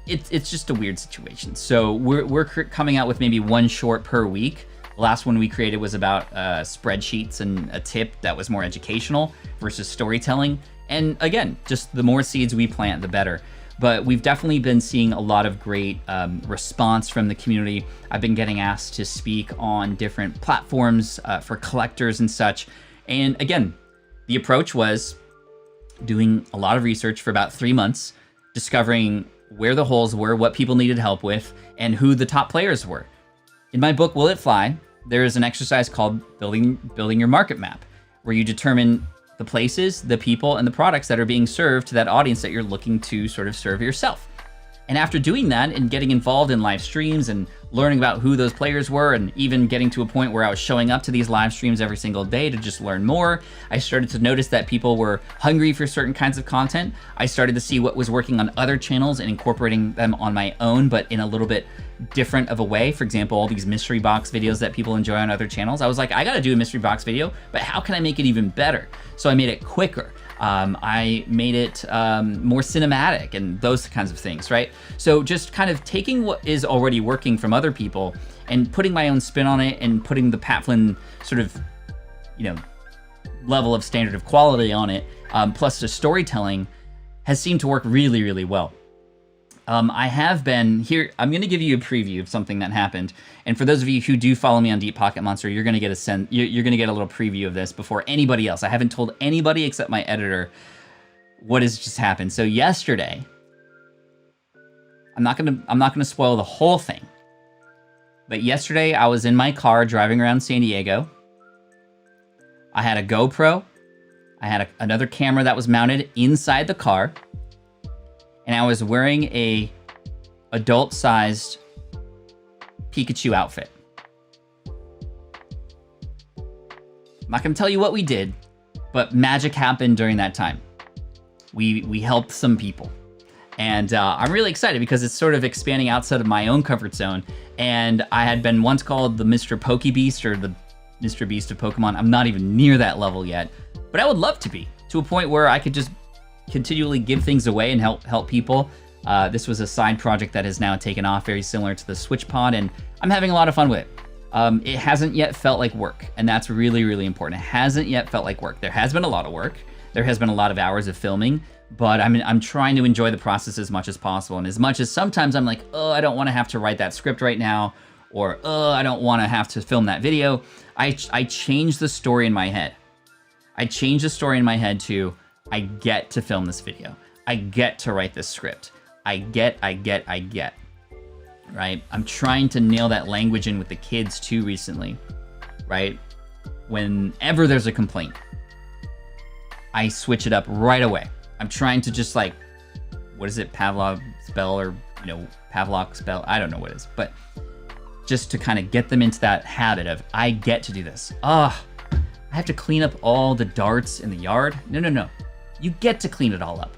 It's just a weird situation. So we're coming out with maybe one short per week. The last one we created was about spreadsheets and a tip that was more educational versus storytelling. And again, just the more seeds we plant, the better. But we've definitely been seeing a lot of great response from the community. I've been getting asked to speak on different platforms for collectors and such. And again, the approach was doing a lot of research for about 3 months, discovering where the holes were, what people needed help with, and who the top players were. In my book, Will It Fly? There is an exercise called building your market map, where you determine the places, the people, and the products that are being served to that audience that you're looking to sort of serve yourself. And after doing that and getting involved in live streams and learning about who those players were, and even getting to a point where I was showing up to these live streams every single day to just learn more, I started to notice that people were hungry for certain kinds of content. I started to see what was working on other channels and incorporating them on my own, but in a little bit different of a way. For example, all these mystery box videos that people enjoy on other channels. I was like, I gotta do a mystery box video, but how can I make it even better? So I made it quicker. I made it more cinematic and those kinds of things, right? So just kind of taking what is already working from other people and putting my own spin on it and putting the Pat Flynn sort of, level of standard of quality on it, plus the storytelling has seemed to work really, really well. I have been here. I'm going to give you a preview of something that happened. And for those of you who do follow me on Deep Pocket Monster, you're going to get you're going to get a little preview of this before anybody else. I haven't told anybody except my editor what has just happened. So yesterday, I'm not going to spoil the whole thing. But yesterday I was in my car driving around San Diego. I had a GoPro. I had another camera that was mounted inside the car. And I was wearing a adult-sized Pikachu outfit. I'm not gonna tell you what we did, but magic happened during that time. We helped some people. And I'm really excited because it's sort of expanding outside of my own comfort zone. And I had been once called the Mr. Pokebeast or the Mr. Beast of Pokemon. I'm not even near that level yet, but I would love to be, to a point where I could just continually give things away and help people. This was a side project that has now taken off, very similar to the Switch Pod, and I'm having a lot of fun with it. It hasn't yet felt like work, and that's really, really important. It hasn't yet felt like work. There has been a lot of work. There has been a lot of hours of filming, but I'm trying to enjoy the process as much as possible. And as much as sometimes I'm like, oh, I don't want to have to write that script right now, or oh, I don't want to have to film that video, I change the story in my head. I change the story in my head to, I get to film this video. I get to write this script. I get. Right? I'm trying to nail that language in with the kids too recently, right? Whenever there's a complaint, I switch it up right away. I'm trying to just like, what is it, Pavlov spell, or, you know, Pavlov spell? I don't know what it is, but just to kind of get them into that habit of, I get to do this. I have to clean up all the darts in the yard. No. You get to clean it all up.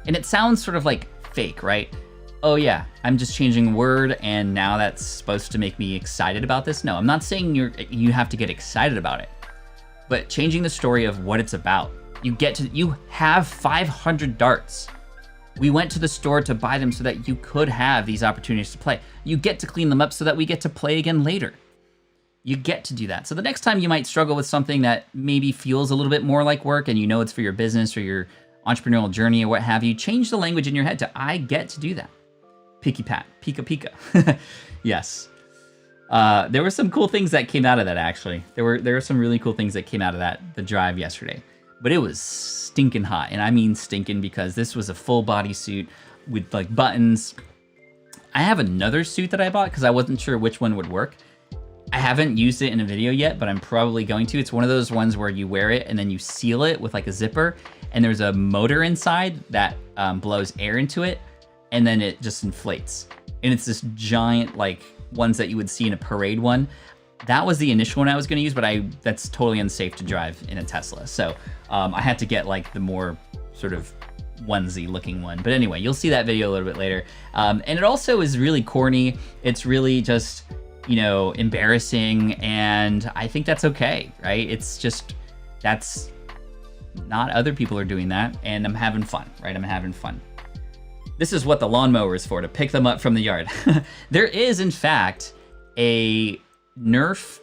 And it sounds sort of like fake, right? Oh yeah, I'm just changing a word and now that's supposed to make me excited about this. No, I'm not saying you have to get excited about it, but changing the story of what it's about. You have 500 darts. We went to the store to buy them so that you could have these opportunities to play. You get to clean them up so that we get to play again later. You get to do that. So the next time you might struggle with something that maybe feels a little bit more like work, and you know it's for your business or your entrepreneurial journey or what have you, change the language in your head to, I get to do that. Picky pat, pika. Yes. There were some cool things that came out of that, actually. There were some really cool things that came out of the drive yesterday. But it was stinking hot, and I mean stinking because this was a full body suit with like buttons. I have another suit that I bought because I wasn't sure which one would work. I haven't used it in a video yet, but I'm probably going to. It's one of those ones where you wear it and then you seal it with like a zipper, and there's a motor inside that blows air into it, and then it just inflates. And it's this giant, like, ones that you would see in a parade one. That was the initial one I was gonna use, but that's totally unsafe to drive in a Tesla. So I had to get like the more sort of onesie looking one. But anyway, you'll see that video a little bit later. And it also is really corny. It's really just, you know, embarrassing. And I think that's okay, right? It's just, that's not other people are doing that. And I'm having fun, right? I'm having fun. This is what the lawnmower is for, to pick them up from the yard. There is, in fact, a Nerf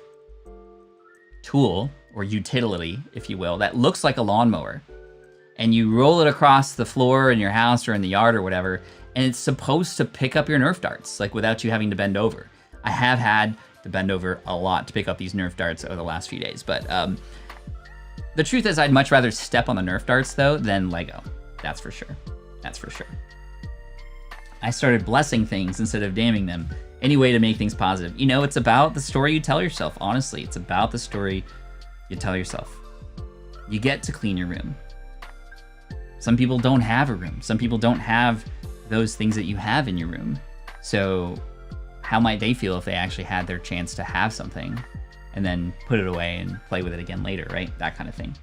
tool or utility, if you will, that looks like a lawnmower. And you roll it across the floor in your house or in the yard or whatever, and it's supposed to pick up your Nerf darts, like without you having to bend over. I have had to bend over a lot to pick up these Nerf darts over the last few days, but the truth is I'd much rather step on the Nerf darts, though, than Lego. That's for sure. That's for sure. I started blessing things instead of damning them. Any way to make things positive. You know, it's about the story you tell yourself. Honestly, it's about the story you tell yourself. You get to clean your room. Some people don't have a room. Some people don't have those things that you have in your room. So how might they feel if they actually had their chance to have something and then put it away and play with it again later, right? That kind of thing.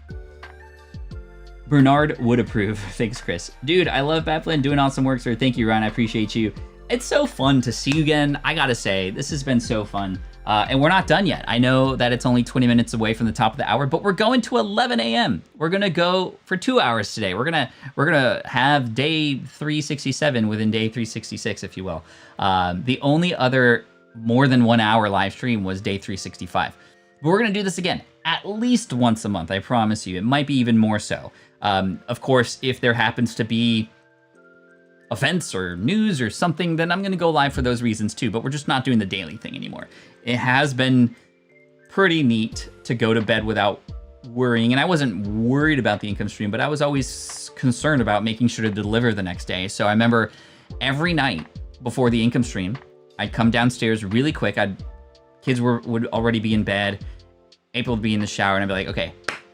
Bernard would approve. Thanks, Chris. Dude, I love Bad Flynn doing awesome work, sir. Thank you, Ryan. I appreciate you. It's so fun to see you again. I gotta say, this has been so fun. And we're not done yet. I know that it's only 20 minutes away from the top of the hour, but we're going to 11 a.m. We're gonna go for 2 hours today. We're gonna have day 367 within day 366, if you will. The only other more than 1 hour live stream was day 365. But we're gonna do this again, at least once a month, I promise you. It might be even more so. Of course, if there happens to be events or news or something, then I'm going to go live for those reasons too, but we're just not doing the daily thing anymore. It has been pretty neat to go to bed without worrying, and I wasn't worried about the income stream, but I was always concerned about making sure to deliver the next day. So I remember every night before the income stream, I'd come downstairs really quick. Kids would already be in bed. April would be in the shower, and I'd be like, okay,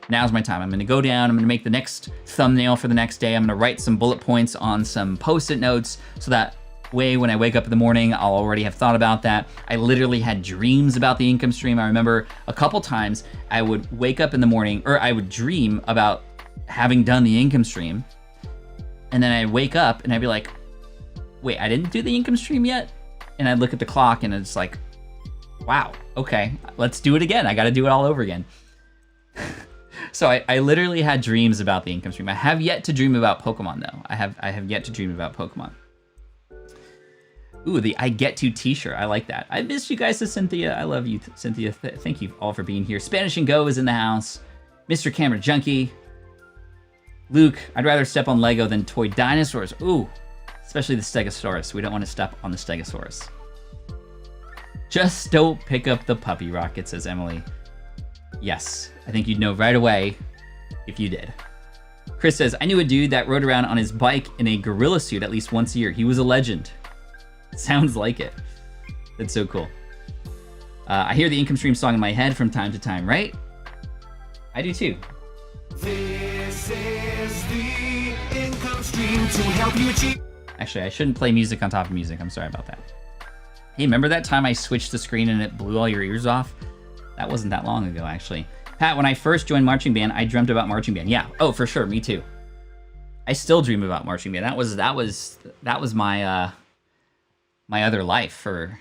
now's my time. I'm gonna go down, I'm gonna make the next thumbnail for the next day. I'm gonna write some bullet points on some Post-it notes so that way when I wake up in the morning, I'll already have thought about that. I literally had dreams about the income stream. I remember a couple times I would wake up in the morning, or I would dream about having done the income stream, and then I'd wake up and I'd be like, wait, I didn't do the income stream yet? And I'd look at the clock and it's like, wow, okay, let's do it again. I gotta do it all over again. So I literally had dreams about the income stream. I have yet to dream about Pokemon, though. I have yet to dream about Pokemon. Ooh, the I Get To t-shirt. I like that. I missed you guys to Cynthia. I love you, Cynthia. Thank you all for being here. Spanish and Go is in the house. Mr. Camera Junkie. Luke, I'd rather step on Lego than toy dinosaurs. Ooh, especially the Stegosaurus. We don't want to step on the Stegosaurus. Just don't pick up the puppy rocket, says Emily. Yes, I think you'd know right away if you did. Chris says, I knew a dude that rode around on his bike in a gorilla suit at least once a year. He was a legend. Sounds like it. That's so cool. I hear the Income Stream song in my head from time to time, right? I do too. This is the Income Stream to help you achieve. Actually, I shouldn't play music on top of music. I'm sorry about that. Hey, remember that time I switched the screen and it blew all your ears off? That wasn't that long ago, actually. Pat, when I first joined marching band, I dreamt about marching band. Yeah. Oh, for sure. Me too. I still dream about marching band. That was my my other life for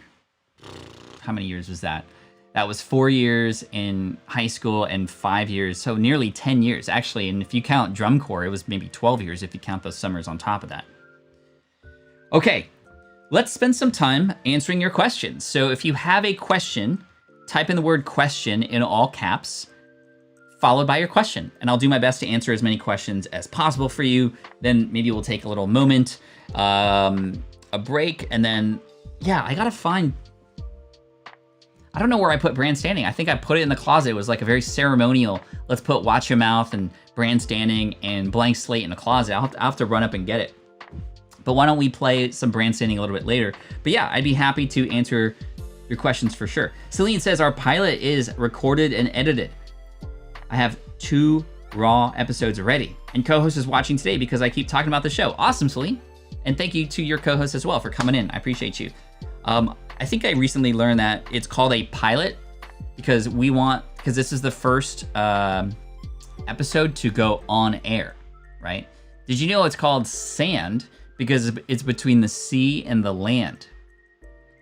how many years was that? That was 4 years in high school and 5 years, so nearly 10 years actually. And if you count drum corps, it was maybe 12 years if you count those summers on top of that. Okay, let's spend some time answering your questions. So if you have a question, type in the word question in all caps, followed by your question. And I'll do my best to answer as many questions as possible for you. Then maybe we'll take a little moment, a break, and then, yeah, I gotta find, I don't know where I put brand standing. I think I put it in the closet. It was like a very ceremonial, let's put Watch Your Mouth and brand standing and blank slate in the closet. I'll have to run up and get it. But why don't we play some brand standing a little bit later? But yeah, I'd be happy to answer your questions for sure. Celine says our pilot is recorded and edited. I have 2 raw episodes already. And co-host is watching today because I keep talking about the show. Awesome, Celine. And thank you to your co-host as well for coming in. I appreciate you. I think I recently learned that it's called a pilot because this is the first episode to go on air, right? Did you know it's called Sand because it's between the sea and the land?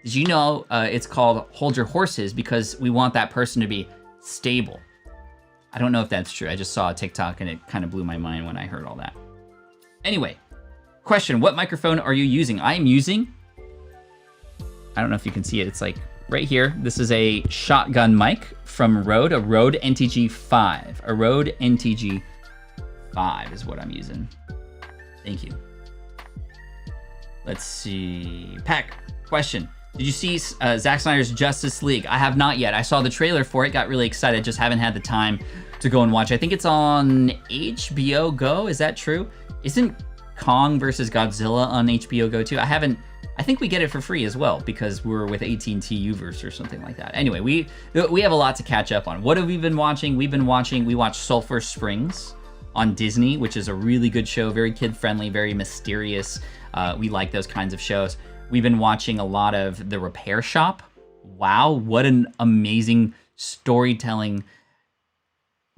Did you know it's called Hold Your Horses because we want that person to be stable? I don't know if that's true. I just saw a TikTok and it kind of blew my mind when I heard all that. Anyway, question, what microphone are you using? I'm using, I don't know if you can see it. It's like right here. This is a shotgun mic from Rode, a Rode NTG5. A Rode NTG5 is what I'm using. Thank you. Let's see. Pack, question. Did you see Zack Snyder's Justice League? I have not yet. I saw the trailer for it, got really excited, just haven't had the time to go and watch. I think it's on HBO Go, is that true? Isn't Kong versus Godzilla on HBO Go too? I think we get it for free as well because we're with AT&T Uverse or something like that. Anyway, we have a lot to catch up on. What have we been watching? We watched Sulphur Springs on Disney, which is a really good show, very kid-friendly, very mysterious. We like those kinds of shows. We've been watching a lot of The Repair Shop. Wow, what an amazing storytelling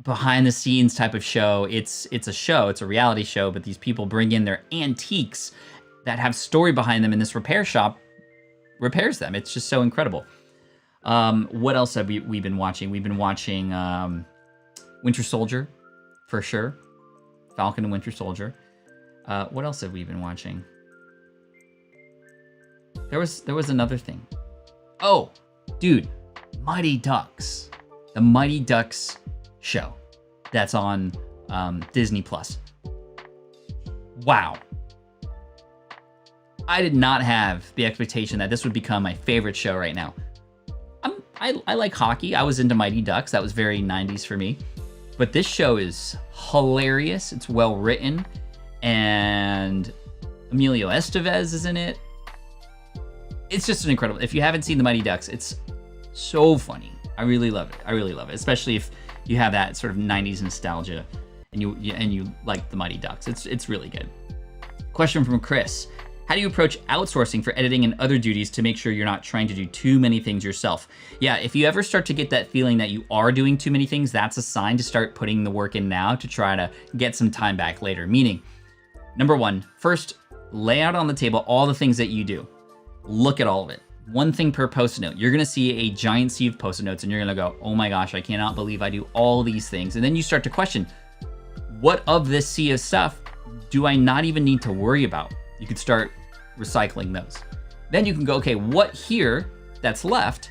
behind the scenes type of show. It's a show, it's a reality show, but these people bring in their antiques that have story behind them, and this repair shop repairs them. It's just so incredible. What else have we been watching? We've been watching Winter Soldier, for sure. Falcon and Winter Soldier. What else have we been watching? There was another thing. Oh, dude, Mighty Ducks. The Mighty Ducks show that's on Disney Plus. Wow. I did not have the expectation that this would become my favorite show right now. I like hockey. I was into Mighty Ducks. That was very 90s for me. But this show is hilarious. It's well written. And Emilio Estevez is in it. It's just an incredible. If you haven't seen the Mighty Ducks, it's so funny. I really love it. I really love it, especially if you have that sort of 90s nostalgia and you like the Mighty Ducks. It's really good. Question from Chris. How do you approach outsourcing for editing and other duties to make sure you're not trying to do too many things yourself? Yeah, if you ever start to get that feeling that you are doing too many things, that's a sign to start putting the work in now to try to get some time back later. Meaning, number one, first, lay out on the table all the things that you do. Look at all of it. One thing per post-it note. You're gonna see a giant sea of post-it notes and you're gonna go, oh my gosh, I cannot believe I do all these things. And then you start to question, what of this sea of stuff do I not even need to worry about? You could start recycling those. Then you can go, okay, what here that's left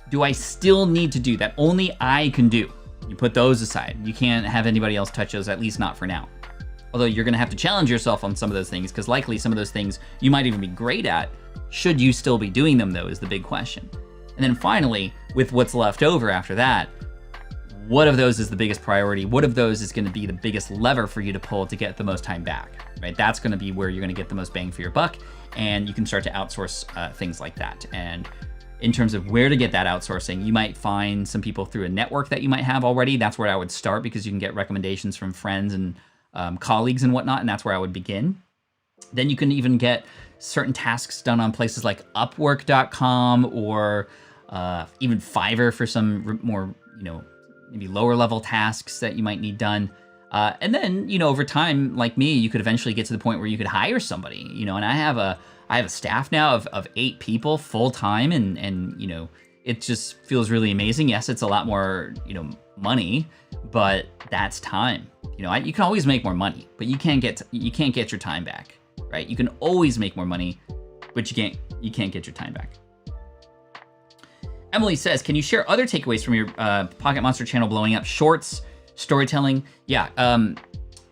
do I still need to do that only I can do? You put those aside. You can't have anybody else touch those, at least not for now. Although you're gonna have to challenge yourself on some of those things, because likely some of those things you might even be great at. Should you still be doing them though, is the big question. And then finally, with what's left over after that, what of those is the biggest priority? What of those is gonna be the biggest lever for you to pull to get the most time back, right? That's gonna be where you're gonna get the most bang for your buck, and you can start to outsource things like that. And in terms of where to get that outsourcing, you might find some people through a network that you might have already. That's where I would start, because you can get recommendations from friends and colleagues and whatnot, and that's where I would begin. Then you can even get certain tasks done on places like Upwork.com or even Fiverr for some more, maybe lower level tasks that you might need done. And then, over time, like me, you could eventually get to the point where you could hire somebody, and I have a staff now of 8 people full time, and it just feels really amazing. Yes, it's a lot more, money, but that's time. You can always make more money, but you can't get your time back, right? You can always make more money, but you can't get your time back. Emily says, can you share other takeaways from your Pocket Monster channel blowing up? Shorts, storytelling,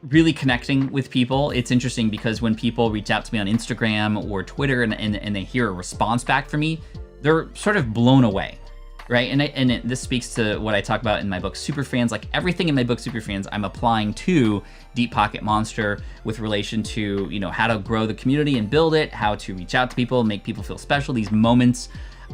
really connecting with people. It's interesting because when people reach out to me on Instagram or Twitter and they hear a response back from me, they're sort of blown away, right? And this speaks to what I talk about in my book, Superfans. Like everything in my book, Superfans, I'm applying to Deep Pocket Monster with relation to, how to grow the community and build it, how to reach out to people, make people feel special, these moments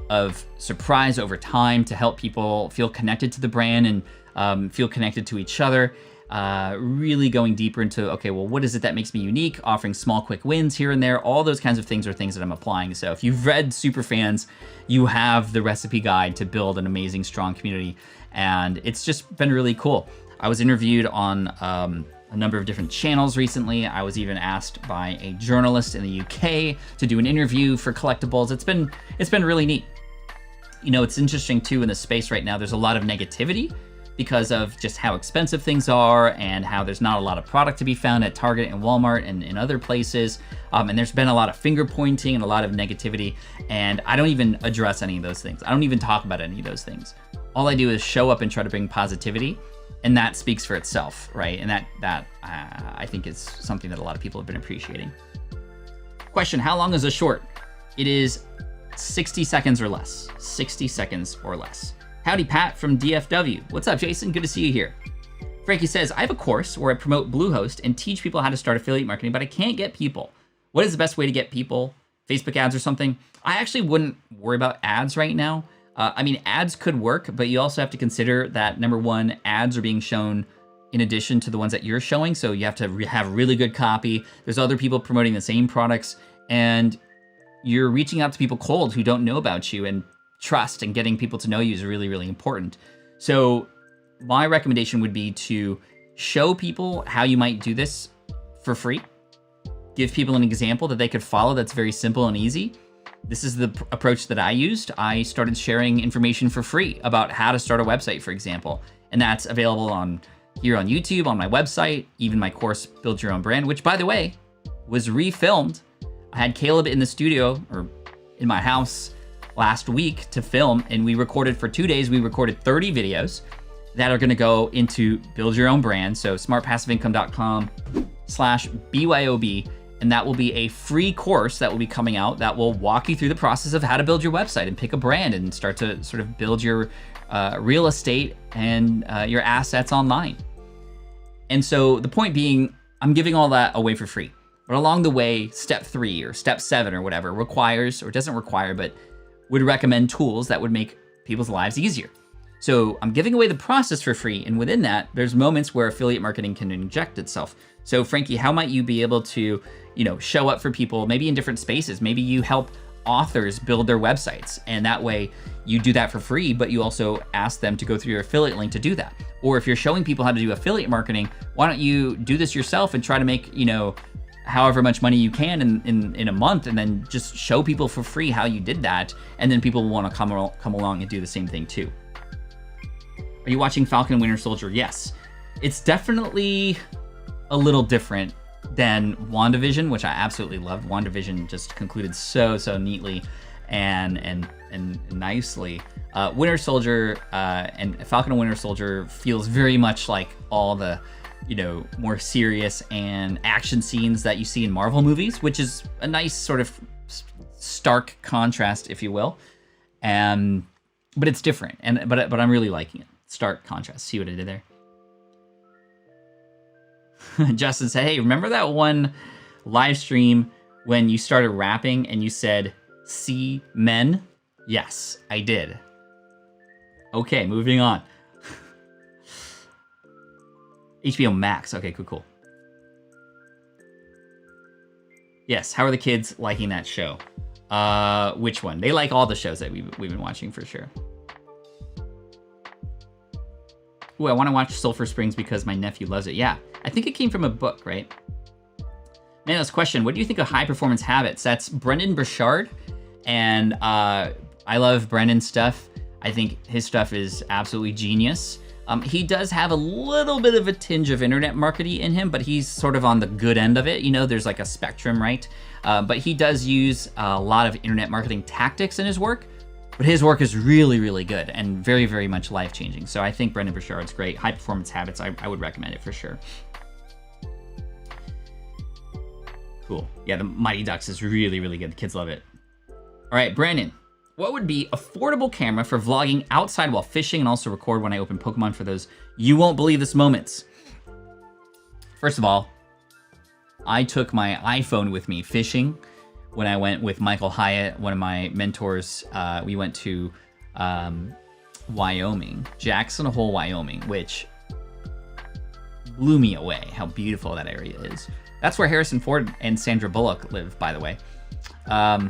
of surprise over time to help people feel connected to the brand and feel connected to each other. Really going deeper into, okay, well, what is it that makes me unique? Offering small, quick wins here and there. All those kinds of things are things that I'm applying. So if you've read Superfans, you have the recipe guide to build an amazing, strong community. And it's just been really cool. I was interviewed on a number of different channels recently. I was even asked by a journalist in the UK to do an interview for Collectibles. It's been really neat. It's interesting too in the space right now. There's a lot of negativity because of just how expensive things are and how there's not a lot of product to be found at Target and Walmart and in other places. And there's been a lot of finger pointing and a lot of negativity. And I don't even address any of those things. I don't even talk about any of those things. All I do is show up and try to bring positivity. And that speaks for itself, right? And that I think is something that a lot of people have been appreciating. Question, how long is a short? It is 60 seconds or less. 60 seconds or less. Howdy, Pat from DFW. What's up, Jason? Good to see you here. Frankie says, I have a course where I promote Bluehost and teach people how to start affiliate marketing, but I can't get people. What is the best way to get people? Facebook ads or something? I actually wouldn't worry about ads right now. Ads could work, but you also have to consider that, number one, ads are being shown in addition to the ones that you're showing. So you have to have really good copy. There's other people promoting the same products, and you're reaching out to people cold who don't know about you, and trust and getting people to know you is really, really important. So my recommendation would be to show people how you might do this for free. Give people an example that they could follow that's very simple and easy. This is the approach that I used. I started sharing information for free about how to start a website, for example. And that's available here on YouTube, on my website, even my course, Build Your Own Brand, which, by the way, was refilmed. I had Caleb in the studio or in my house last week to film, and we recorded for 2 days. We recorded 30 videos that are gonna go into Build Your Own Brand. So smartpassiveincome.com/BYOB. And that will be a free course that will be coming out that will walk you through the process of how to build your website and pick a brand and start to sort of build your real estate and your assets online. And so the point being, I'm giving all that away for free. But along the way, step 3 or step 7 or whatever requires, or doesn't require, but would recommend tools that would make people's lives easier. So I'm giving away the process for free. And within that, there's moments where affiliate marketing can inject itself. So Frankie, how might you be able to, show up for people, maybe in different spaces? Maybe you help authors build their websites, and that way you do that for free, but you also ask them to go through your affiliate link to do that. Or if you're showing people how to do affiliate marketing, why don't you do this yourself and try to make, however much money you can in a month, and then just show people for free how you did that, and then people will want to come along and do the same thing too. Are you watching Falcon and Winter Soldier? Yes. It's definitely a little different Then WandaVision, which I absolutely loved. WandaVision just concluded so neatly and nicely. Winter Soldier and Falcon and Winter Soldier feels very much like all the, more serious and action scenes that you see in Marvel movies, which is a nice sort of stark contrast, if you will. But it's different, but I'm really liking it. Stark contrast. See what I did there? Justin said, hey, remember that one live stream when you started rapping and you said, see men? Yes, I did. Okay, moving on. HBO Max. Okay, cool. Yes, how are the kids liking that show? Which one? They like all the shows that we've been watching for sure. Ooh, I want to watch Sulphur Springs because my nephew loves it. Yeah, I think it came from a book, right? Manos question, what do you think of High Performance Habits? That's Brendan Burchard, and I love Brendan's stuff. I think his stuff is absolutely genius. He does have a little bit of a tinge of internet marketing in him, but he's sort of on the good end of it. There's like a spectrum, right? But he does use a lot of internet marketing tactics in his work. But his work is really, really good and very, very much life-changing. So I think Brendan Burchard's great. High Performance Habits, I would recommend it for sure. Cool. Yeah, the Mighty Ducks is really, really good. The kids love it. All right, Brandon, what would be affordable camera for vlogging outside while fishing and also record when I open Pokemon for those you won't believe this moments? First of all, I took my iPhone with me fishing when I went with Michael Hyatt, one of my mentors. We went to Wyoming, Jackson Hole, Wyoming, which blew me away how beautiful that area is. That's where Harrison Ford and Sandra Bullock live, by the way. I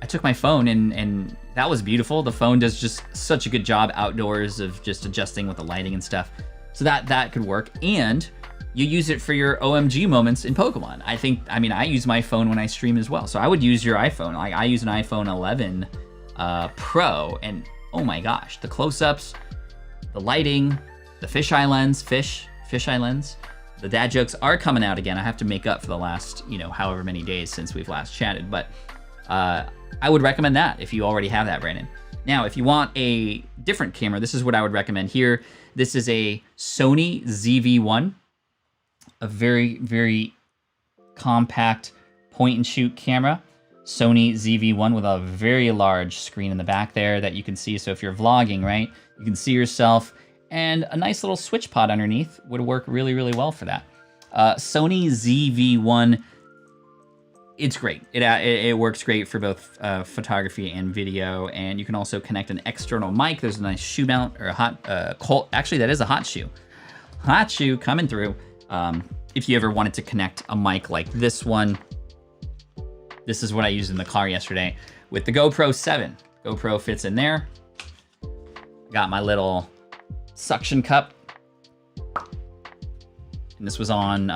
took my phone and that was beautiful. The phone does just such a good job outdoors of just adjusting with the lighting and stuff. So that could work. And you use it for your OMG moments in Pokemon. I use my phone when I stream as well. So I would use your iPhone. Like I use an iPhone 11 Pro, and oh my gosh, the close-ups, the lighting, the fisheye lens, fisheye lens. The dad jokes are coming out again. I have to make up for the last, however many days since we've last chatted. But I would recommend that if you already have that, Brandon. Now, if you want a different camera, this is what I would recommend here. This is a Sony ZV-1. A very, very compact point-and-shoot camera. Sony ZV-1 with a very large screen in the back there that you can see. So if you're vlogging, right, you can see yourself. And a nice little switch pod underneath would work really, really well for that. Sony ZV-1, it's great. It works great for both photography and video. And you can also connect an external mic. There's a nice shoe mount or a hot Colt. Actually, that is a hot shoe. Hot shoe coming through. If you ever wanted to connect a mic like this one, this is what I used in the car yesterday with the GoPro 7. GoPro fits in there. Got my little suction cup. And this was on,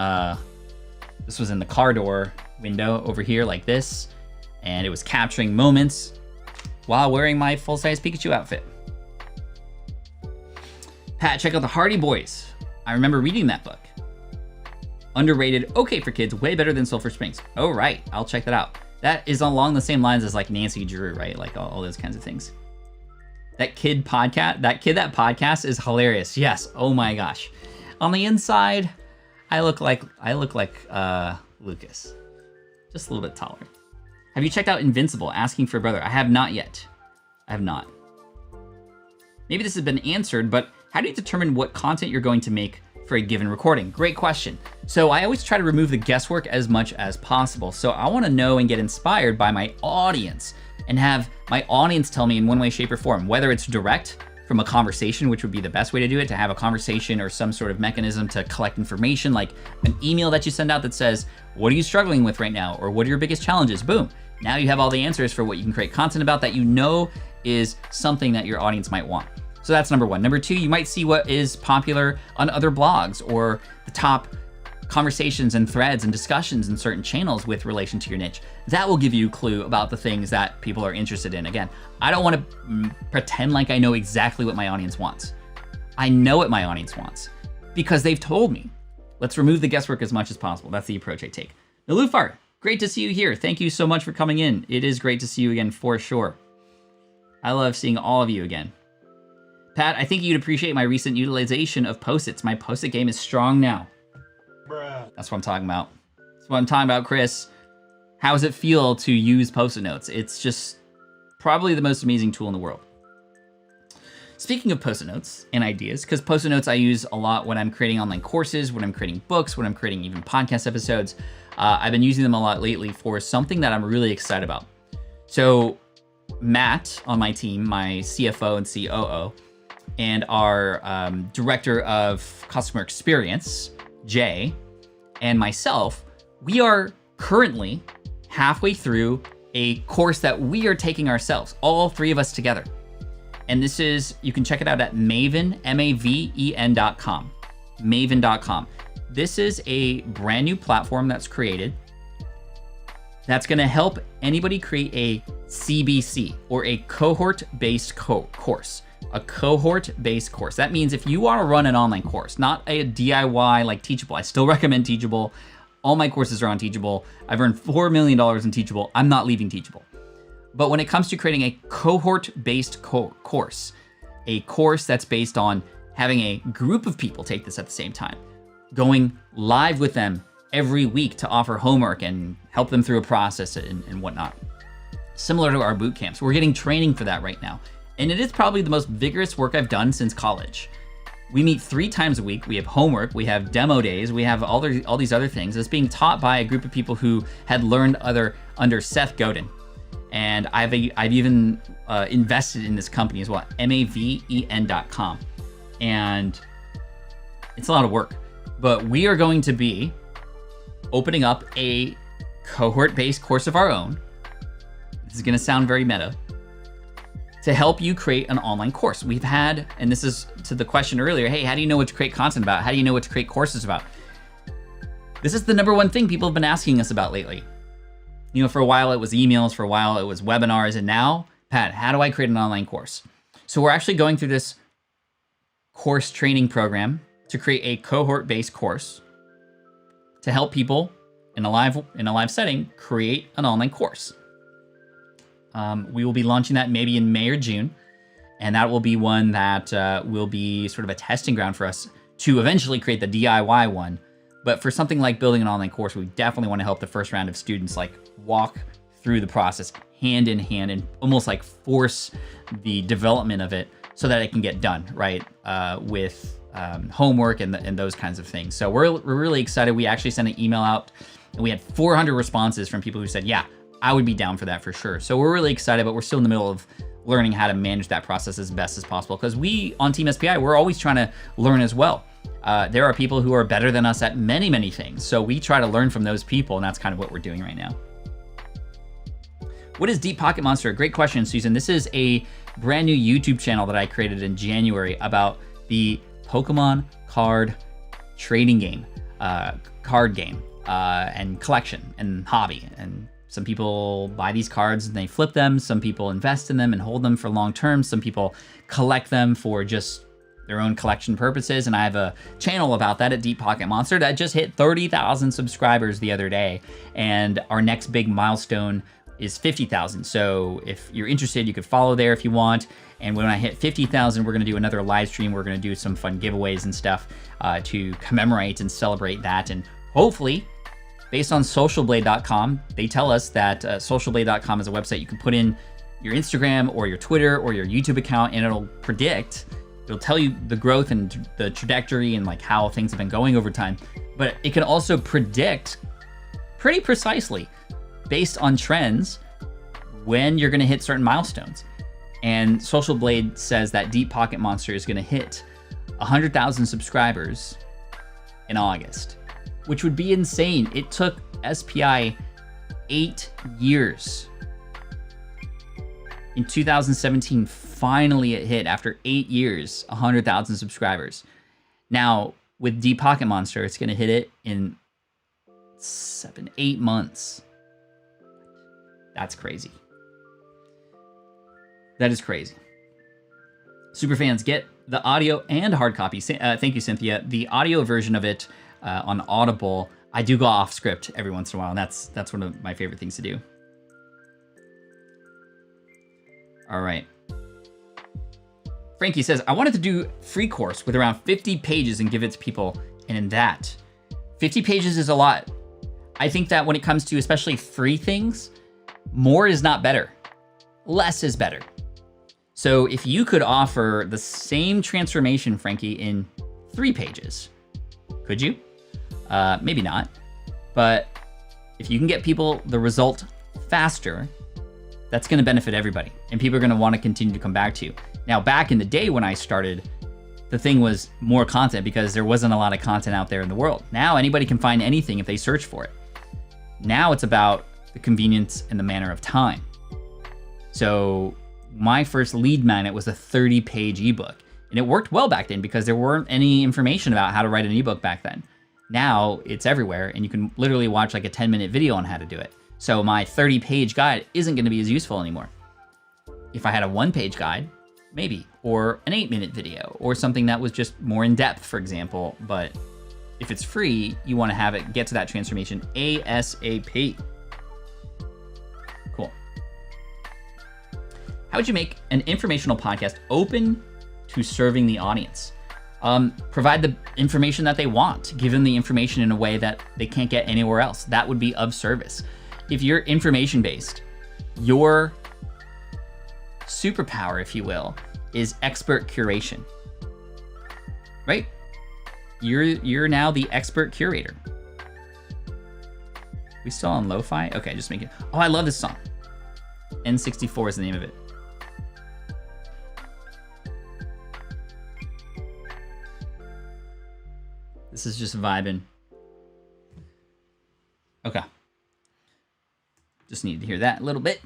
this was in the car door window over here like this. And it was capturing moments while wearing my full-size Pikachu outfit. Pat, check out the Hardy Boys. I remember reading that book. Underrated, okay for kids, way better than Sulphur Springs. Oh, right, I'll check that out. That is along the same lines as like Nancy Drew, right? Like all those kinds of things. That kid podcast is hilarious. Yes, oh my gosh. On the inside, I look like Lucas. Just a little bit taller. Have you checked out Invincible? Asking for a brother. I have not yet. I have not. Maybe this has been answered, but how do you determine what content you're going to make for a given recording? Great question. So I always try to remove the guesswork as much as possible. So I want to know and get inspired by my audience and have my audience tell me in one way, shape, or form, whether it's direct from a conversation, which would be the best way to do it, to have a conversation or some sort of mechanism to collect information, like an email that you send out that says, what are you struggling with right now? Or what are your biggest challenges? Boom. Now you have all the answers for what you can create content about that you know is something that your audience might want. So that's number one. Number two, you might see what is popular on other blogs or the top conversations and threads and discussions in certain channels with relation to your niche. That will give you a clue about the things that people are interested in. Again, I don't want to pretend like I know exactly what my audience wants. I know what my audience wants because they've told me. Let's remove the guesswork as much as possible. That's the approach I take. Nilufar, great to see you here. Thank you so much for coming in. It is great to see you again for sure. I love seeing all of you again. Pat, I think you'd appreciate my recent utilization of Post-its. My Post-it game is strong now. Bruh. That's what I'm talking about. That's what I'm talking about, Chris. How does it feel to use Post-it notes? It's just probably the most amazing tool in the world. Speaking of Post-it notes and ideas, because Post-it notes I use a lot when I'm creating online courses, when I'm creating books, when I'm creating even podcast episodes. I've been using them a lot lately for something that I'm really excited about. So Matt on my team, my CFO and COO, and our director of customer experience, Jay, and myself, we are currently halfway through a course that we are taking ourselves, all three of us together. And this is, you can check it out at Maven, Maven.com, Maven.com. This is a brand new platform that's created that's gonna help anybody create a CBC, or a cohort-based course. A cohort-based course. That means if you wanna run an online course, not a DIY like Teachable. I still recommend Teachable. All my courses are on Teachable. I've earned $4 million in Teachable. I'm not leaving Teachable. But when it comes to creating a cohort-based course, a course that's based on having a group of people take this at the same time, going live with them every week to offer homework and help them through a process and whatnot. Similar to our boot camps, we're getting training for that right now. And it is probably the most vigorous work I've done since college. We meet 3 times a week. We have homework, we have demo days, we have all these other things. It's being taught by a group of people who had learned under Seth Godin. And I've even invested in this company as well, Maven.com. And it's a lot of work, but we are going to be opening up a cohort-based course of our own. This is gonna sound very meta, to help you create an online course. We've had, and this is to the question earlier, hey, how do you know what to create content about? How do you know what to create courses about? This is the #1 thing people have been asking us about lately. You know, for a while it was emails, for a while it was webinars, and now, Pat, how do I create an online course? So we're actually going through this course training program to create a cohort-based course to help people in a live setting create an online course. We will be launching that maybe in May or June, and that will be one that will be sort of a testing ground for us to eventually create the DIY one. But for something like building an online course, we definitely want to help the first round of students like walk through the process hand in hand and almost like force the development of it so that it can get done, right? With homework and those kinds of things. So we're really excited. We actually sent an email out and we had 400 responses from people who said, yeah, I would be down for that for sure. So we're really excited, but we're still in the middle of learning how to manage that process as best as possible. Because we on Team SPI, we're always trying to learn as well. There are people who are better than us at many, many things. So we try to learn from those people, and that's kind of what we're doing right now. What is Deep Pocket Monster? Great question, Susan. This is a brand new YouTube channel that I created in January about the Pokemon card trading game, card game, and collection and hobby. And some people buy these cards and they flip them. Some people invest in them and hold them for long term. Some people collect them for just their own collection purposes. And I have a channel about that at Deep Pocket Monster that just hit 30,000 subscribers the other day. And our next big milestone is 50,000. So if you're interested, you could follow there if you want. And when I hit 50,000, we're gonna do another live stream. We're gonna do some fun giveaways and stuff to commemorate and celebrate that. And hopefully, based on socialblade.com, they tell us that socialblade.com is a website you can put in your Instagram or your Twitter or your YouTube account, and it'll tell you the growth and the trajectory and like how things have been going over time. But it can also predict pretty precisely based on trends when you're gonna hit certain milestones. And Social Blade says that Deep Pocket Monster is gonna hit 100,000 subscribers in August, which would be insane. It took SPI 8 years. In 2017, finally it hit after 8 years, 100,000 subscribers. Now, with Deep Pocket Monster, it's gonna hit it in 7-8 months. That's crazy. That is crazy. Superfans, get the audio and hard copy. Thank you, Cynthia. The audio version of it on Audible. I do go off script every once in a while, and that's one of my favorite things to do. All right. Frankie says, I wanted to do free course with around 50 pages and give it to people. And in that, 50 pages is a lot. I think that when it comes to especially free things, more is not better. Less is better. So if you could offer the same transformation, Frankie, in 3 pages, could you? Maybe not. But if you can get people the result faster, that's going to benefit everybody. And people are going to want to continue to come back to you. Now, back in the day when I started, the thing was more content because there wasn't a lot of content out there in the world. Now anybody can find anything if they search for it. Now it's about the convenience and the manner of time. So my first lead magnet was a 30-page ebook. And it worked well back then because there weren't any information about how to write an ebook back then. Now it's everywhere and you can literally watch like a 10-minute video on how to do it. So my 30-page guide isn't going to be as useful anymore. If I had a 1-page guide, maybe, or an 8-minute video, or something that was just more in depth, for example. But if it's free, you want to have it get to that transformation ASAP. Cool. How would you make an informational podcast open to serving the audience? Provide the information that they want. Give them the information in a way that they can't get anywhere else. That would be of service. If you're information-based, your superpower, if you will, is expert curation, right? You're now the expert curator. We still on lo-fi? Okay, just make it. Oh, I love this song. N64 is the name of it. This is just vibing. Okay. Just needed to hear that a little bit.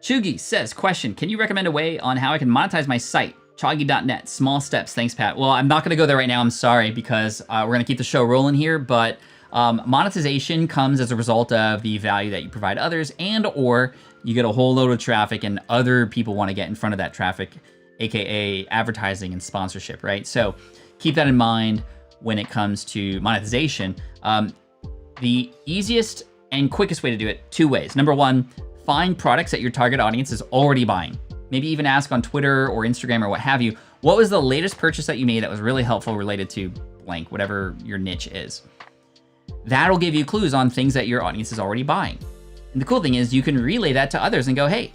Chugi says, question, can you recommend a way on how I can monetize my site? Choggy.net, small steps, thanks, Pat. Well, I'm not gonna go there right now, I'm sorry, because we're gonna keep the show rolling here, but monetization comes as a result of the value that you provide others and or you get a whole load of traffic and other people wanna get in front of that traffic, AKA advertising and sponsorship, right? So keep that in mind when it comes to monetization. The easiest and quickest way to do it, 2 ways. Number 1, find products that your target audience is already buying. Maybe even ask on Twitter or Instagram or what have you, what was the latest purchase that you made that was really helpful related to blank, whatever your niche is. That'll give you clues on things that your audience is already buying. And the cool thing is you can relay that to others and go, hey,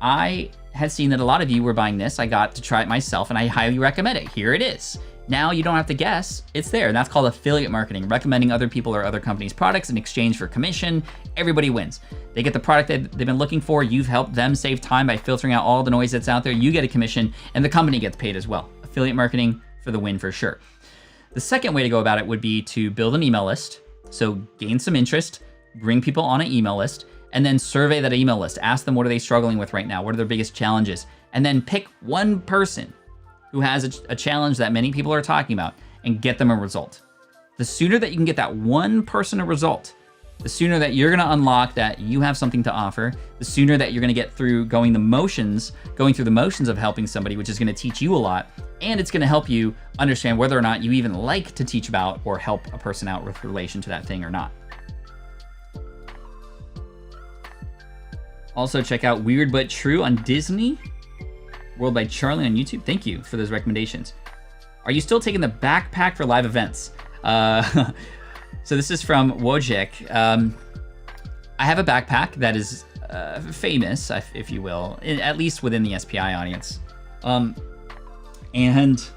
I had seen that a lot of you were buying this. I got to try it myself and I highly recommend it. Here it is. Now you don't have to guess, it's there. And that's called affiliate marketing, recommending other people or other companies' products in exchange for commission. Everybody wins. They get the product that they've been looking for. You've helped them save time by filtering out all the noise that's out there. You get a commission and the company gets paid as well. Affiliate marketing for the win for sure. The second way to go about it would be to build an email list. So gain some interest, bring people on an email list, and then survey that email list. Ask them what are they struggling with right now? What are their biggest challenges? And then pick one person who has a challenge that many people are talking about and get them a result. The sooner that you can get that one person a result, the sooner that you're gonna unlock that you have something to offer, the sooner that you're gonna get through going through the motions of helping somebody, which is gonna teach you a lot, and it's gonna help you understand whether or not you even like to teach about or help a person out with relation to that thing or not. Also check out Weird But True on Disney World by Charlie on YouTube. Thank you for those recommendations. Are you still taking the backpack for live events? So this is from Wojek. I have a backpack that is famous, if you will, at least within the SPI audience. And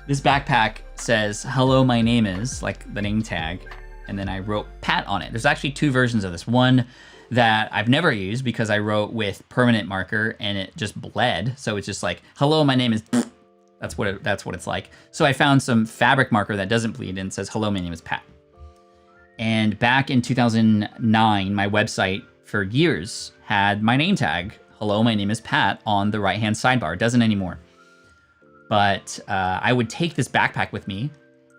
this backpack says, hello, my name is, like the name tag, and then I wrote Pat on it. There's actually 2 versions of this. One that I've never used because I wrote with permanent marker and it just bled. So it's just like, hello, my name is, that's what it's like. So I found some fabric marker that doesn't bleed and says, hello, my name is Pat. And back in 2009, my website for years had my name tag, hello, my name is Pat, on the right-hand sidebar. It doesn't anymore. But I would take this backpack with me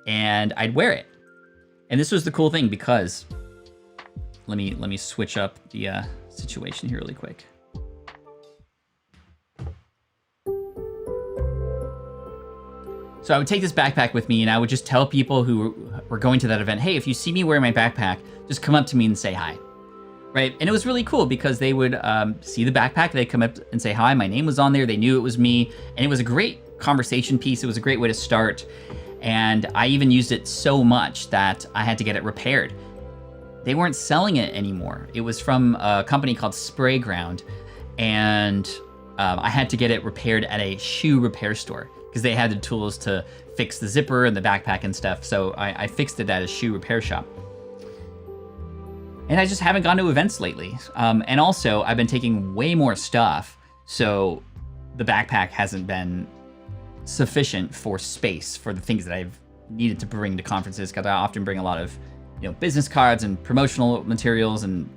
and I'd wear it. And this was the cool thing because, let me switch up the situation here really quick. So I would take this backpack with me and I would just tell people who were going to that event, hey, if you see me wearing my backpack, just come up to me and say hi, right? And it was really cool because they would see the backpack, they'd come up and say hi, my name was on there, they knew it was me, and it was a great conversation piece. It was a great way to start. And I even used it so much that I had to get it repaired. They weren't selling it anymore. It was from a company called Spray Ground, and I had to get it repaired at a shoe repair store because they had the tools to fix the zipper and the backpack and stuff. So I fixed it at a shoe repair shop. And I just haven't gone to events lately. And also, I've been taking way more stuff, so the backpack hasn't been sufficient for space for the things that I've needed to bring to conferences, because I often bring a lot of business cards and promotional materials and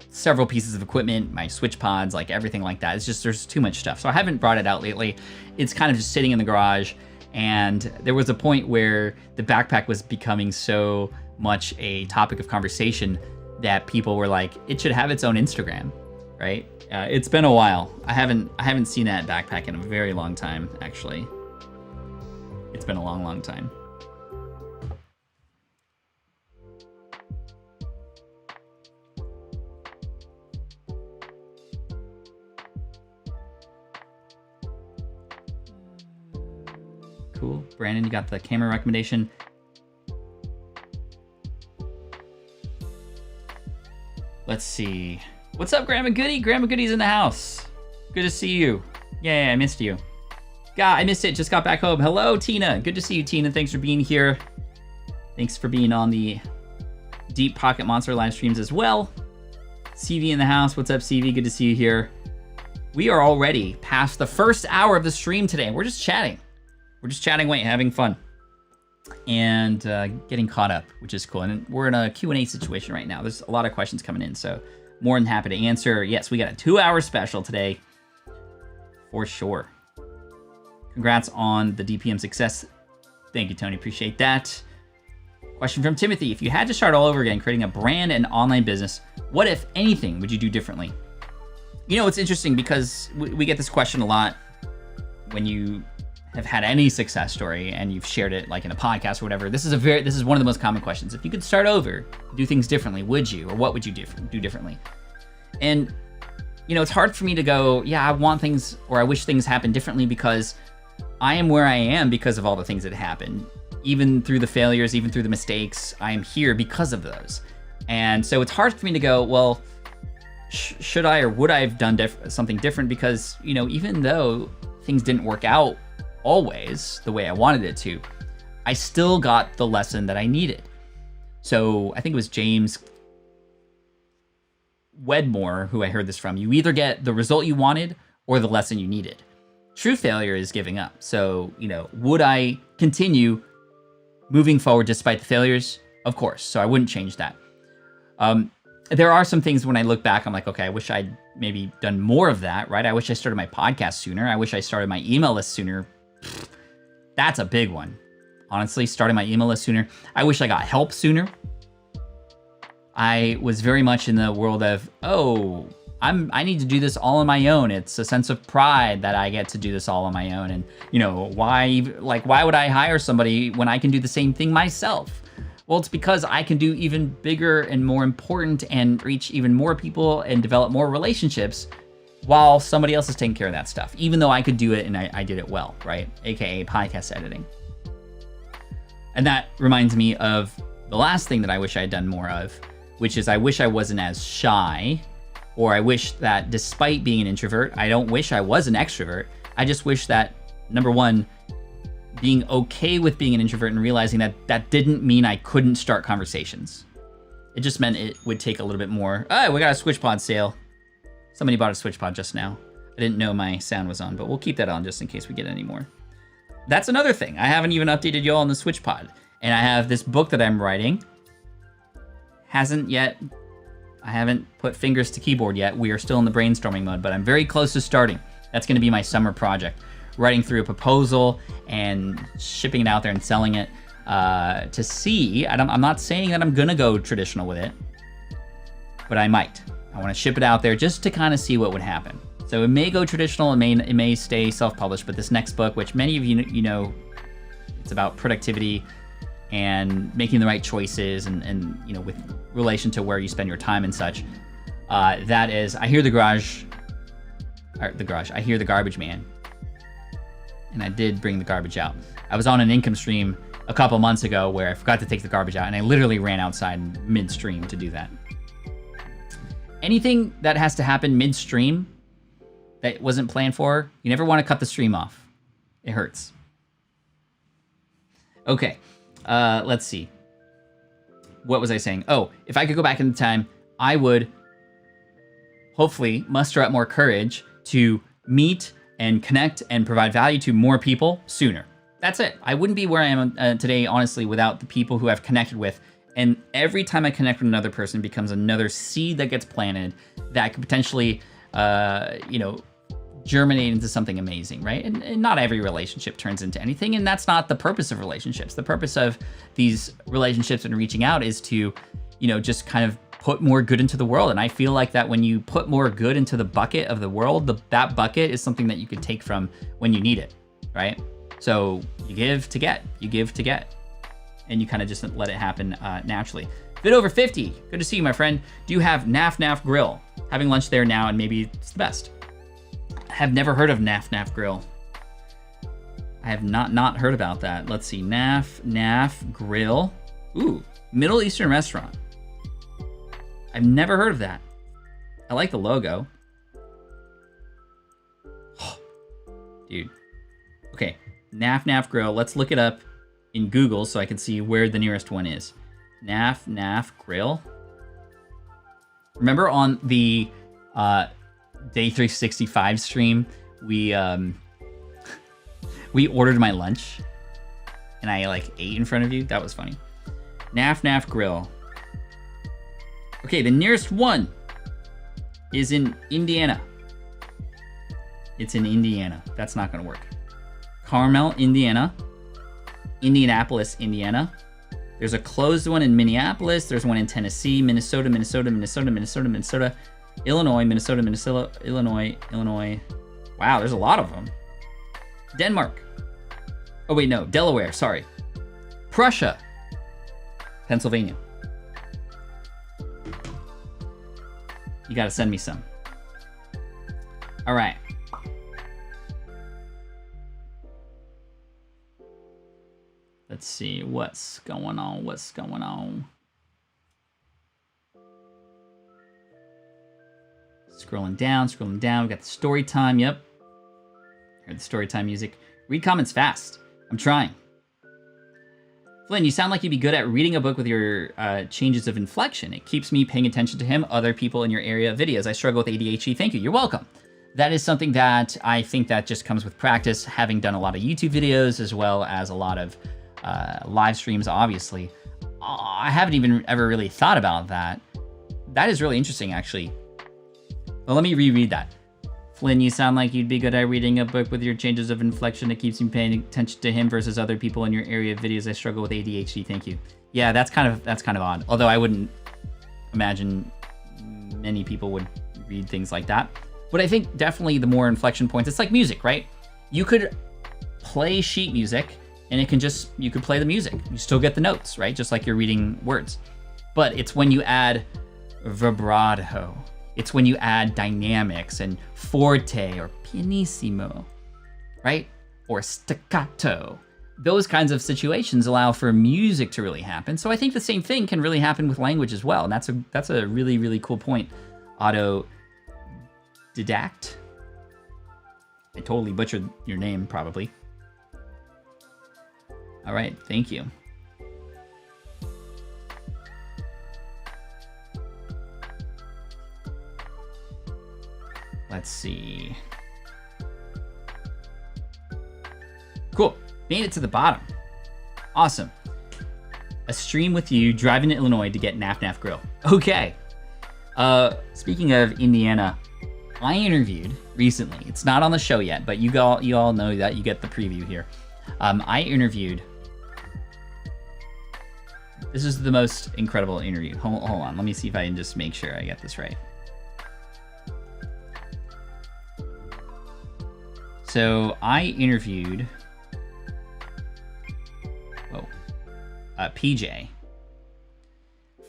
several pieces of equipment, my switch pods, like everything like that. It's just, there's too much stuff. So I haven't brought it out lately. It's kind of just sitting in the garage. And there was a point where the backpack was becoming so much a topic of conversation that people were like, it should have its own Instagram, right? It's been a while. I haven't seen that backpack in a very long time, actually. It's been a long, long time. Cool. Brandon, you got the camera recommendation. Let's see. What's up, Grandma Goody? Grandma Goody's in the house. Good to see you. Yeah, I missed you. God, I missed it. Just got back home. Hello, Tina. Good to see you, Tina. Thanks for being here. Thanks for being on the Deep Pocket Monster live streams as well. CV in the house. What's up, CV? Good to see you here. We are already past the first hour of the stream today. We're just chatting. We're just chatting away, having fun, and getting caught up, which is cool. And we're in a Q&A situation right now. There's a lot of questions coming in, so more than happy to answer. Yes, we got a 2-hour special today, for sure. Congrats on the DPM success. Thank you, Tony. Appreciate that. Question from Timothy. If you had to start all over again, creating a brand and online business, what, if anything, would you do differently? It's interesting because we get this question a lot when you have had any success story and you've shared it like in a podcast or whatever. This is one of the most common questions. If you could start over, do things differently, would you? Or what would you do differently? And it's hard for me to go, yeah, I want things, or I wish things happened differently, because I am where I am because of all the things that happened. Even through the failures, even through the mistakes, I am here because of those. And so it's hard for me to go, well, should I or would I have done something different? Because, even though things didn't work out always the way I wanted it to, I still got the lesson that I needed. So I think it was James Wedmore who I heard this from. You either get the result you wanted or the lesson you needed. True failure is giving up. So, would I continue moving forward despite the failures? Of course. So I wouldn't change that. There are some things when I look back, I'm like, okay, I wish I'd maybe done more of that, right? I wish I started my podcast sooner. I wish I started my email list sooner. That's a big one. Honestly, starting my email list sooner. I wish I got help sooner. I was very much in the world of, I need to do this all on my own. It's a sense of pride that I get to do this all on my own. And why would I hire somebody when I can do the same thing myself? Well, it's because I can do even bigger and more important and reach even more people and develop more relationships while somebody else is taking care of that stuff, even though I could do it and I did it well, right? AKA podcast editing. And that reminds me of the last thing that I wish I had done more of, which is I wish I wasn't as shy, or I wish that despite being an introvert, I don't wish I was an extrovert. I just wish that, number one, being okay with being an introvert and realizing that that didn't mean I couldn't start conversations. It just meant it would take a little bit more. Oh, we got a switch pod sale. Somebody bought a switch pod just now. I didn't know my sound was on, but we'll keep that on just in case we get any more. That's another thing. I haven't even updated y'all on the switch pod. And I have this book that I'm writing. I haven't put fingers to keyboard yet. We are still in the brainstorming mode, but I'm very close to starting. That's gonna be my summer project. Writing through a proposal and shipping it out there and selling it to see. I'm not saying that I'm gonna go traditional with it, but I might. I wanna ship it out there just to kind of see what would happen. So it may go traditional, it may stay self-published, but this next book, which many of you know, It's about productivity and making the right choices and you know, with relation to where you spend your time and such. That is, I hear the I hear the garbage man. And I did bring the garbage out. I was on an income stream a couple months ago where I forgot to take the garbage out, and I literally ran outside midstream to do that. Anything that has to happen midstream that wasn't planned for, you never want to cut the stream off. It hurts. Okay, let's see. What was I saying? Oh, if I could go back in time, I would hopefully muster up more courage to meet and connect and provide value to more people sooner. That's it. I wouldn't be where I am today, honestly, without the people who I've connected with. And every time I connect with another person becomes another seed that gets planted that could potentially, you know, germinate into something amazing, right? And not every relationship turns into anything, and that's not the purpose of relationships. The purpose of these relationships and reaching out is to, you know, just kind of put more good into the world. And I feel like that when you put more good into the bucket of the world, that bucket is something that you could take from when you need it, right? So you give to get, and you kind of just let it happen naturally. Bit over 50, good to see you, my friend. Do you have Naf Naf Grill? Having lunch there now, and maybe it's the best. I have never heard of Naf Naf Grill. I have not heard about that. Let's see, Naf Naf Grill. Ooh, Middle Eastern restaurant. I've never heard of that. I like the logo. Dude. Okay, Naf Naf Grill. Let's look it up in Google so I can see where the nearest one is. Naf Naf Grill. Remember on the Day 365 stream, we ordered my lunch and I like ate in front of you? That was funny. Naf Naf Grill. Okay, the nearest one is in Indiana. It's in Indiana. That's not gonna work. Carmel, Indiana. Indianapolis, Indiana. There's a closed one in Minneapolis. There's one in Tennessee, Minnesota, Illinois, Illinois. Wow, there's a lot of them. Denmark. Oh wait, no, Delaware, sorry. Prussia. Pennsylvania. You gotta send me some. All right. Let's see what's going on. Scrolling down. We got the story time. Yep. Heard the story time music. Read comments fast. I'm trying. Flynn, you sound like you'd be good at reading a book with your changes of inflection. It keeps me paying attention to him, other people in your area of videos. I struggle with ADHD. Thank you. You're welcome. That is something that I think that just comes with practice, having done a lot of YouTube videos as well as a lot of live streams, obviously. I haven't even ever really thought about that. That is really interesting, actually. Well, let me reread that. Flynn, you sound like you'd be good at reading a book with your changes of inflection. It keeps me paying attention to him versus other people in your area of videos. I struggle with ADHD. Thank you. Yeah, that's kind of odd. Although I wouldn't imagine many people would read things like that. But I think definitely the more inflection points, it's like music, right? You could play sheet music and you could play the music. You still get the notes, right? Just like you're reading words. But it's when you add vibrato. It's when you add dynamics and forte or pianissimo, right? Or staccato. Those kinds of situations allow for music to really happen. So I think the same thing can really happen with language as well. And that's a really, really cool point. Autodidact. I totally butchered your name, probably. All right, thank you. Let's see. Cool, made it to the bottom. Awesome. A stream with you driving to Illinois to get Naf Naf Grill. Okay. Speaking of Indiana, I interviewed recently. It's not on the show yet, but you all know that. You get the preview here. I interviewed. This is the most incredible interview. Hold on. Let me see if I can just make sure I get this right. So I interviewed PJ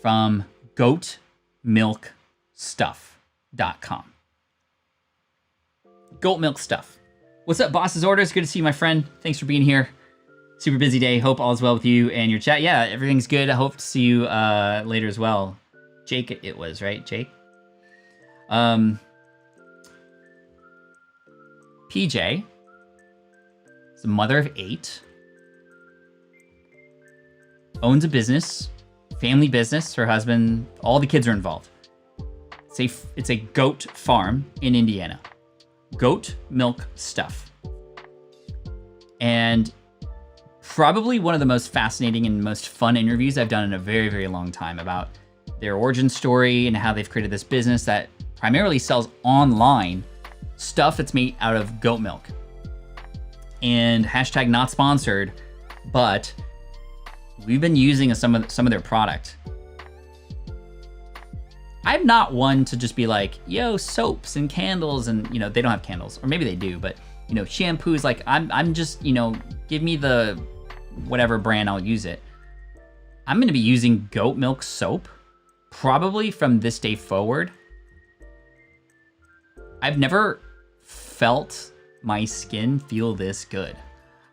from goatmilkstuff.com. Goat milk stuff. What's up, Boss's Orders? Good to see you, my friend. Thanks for being here. Super busy day. Hope all is well with you and your chat. Yeah, everything's good. I hope to see you later as well. Jake, it was, right? Jake? PJ is a mother of 8. Owns a business, family business. Her husband, all the kids are involved. It's a goat farm in Indiana. Goat milk stuff. And probably one of the most fascinating and most fun interviews I've done in a very, very long time about their origin story and how they've created this business that primarily sells online stuff that's made out of goat milk. And hashtag not sponsored, but we've been using some of their product. I'm not one to just be like, yo, soaps and candles, and they don't have candles, or maybe they do, but shampoos. Like I'm just give me the whatever brand, I'll use it. I'm gonna be using goat milk soap probably from this day forward. I've never felt my skin feel this good.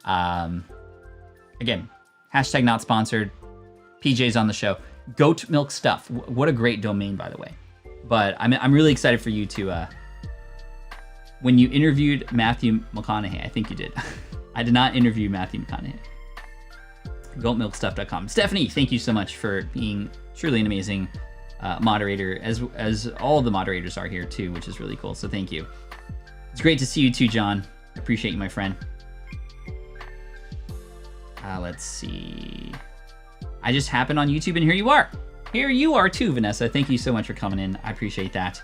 Again, hashtag not sponsored. PJ's on the show. Goat milk stuff. What a great domain, by the way. But I'm really excited for you to. When you interviewed Matthew McConaughey, I think you did. I did not interview Matthew McConaughey. Goatmilkstuff.com. Stephanie, thank you so much for being truly an amazing moderator, as all of the moderators are here too, which is really cool. So thank you. It's great to see you too, John. I appreciate you, my friend. Let's see. I just happened on YouTube and here you are. Here you are too, Vanessa. Thank you so much for coming in. I appreciate that.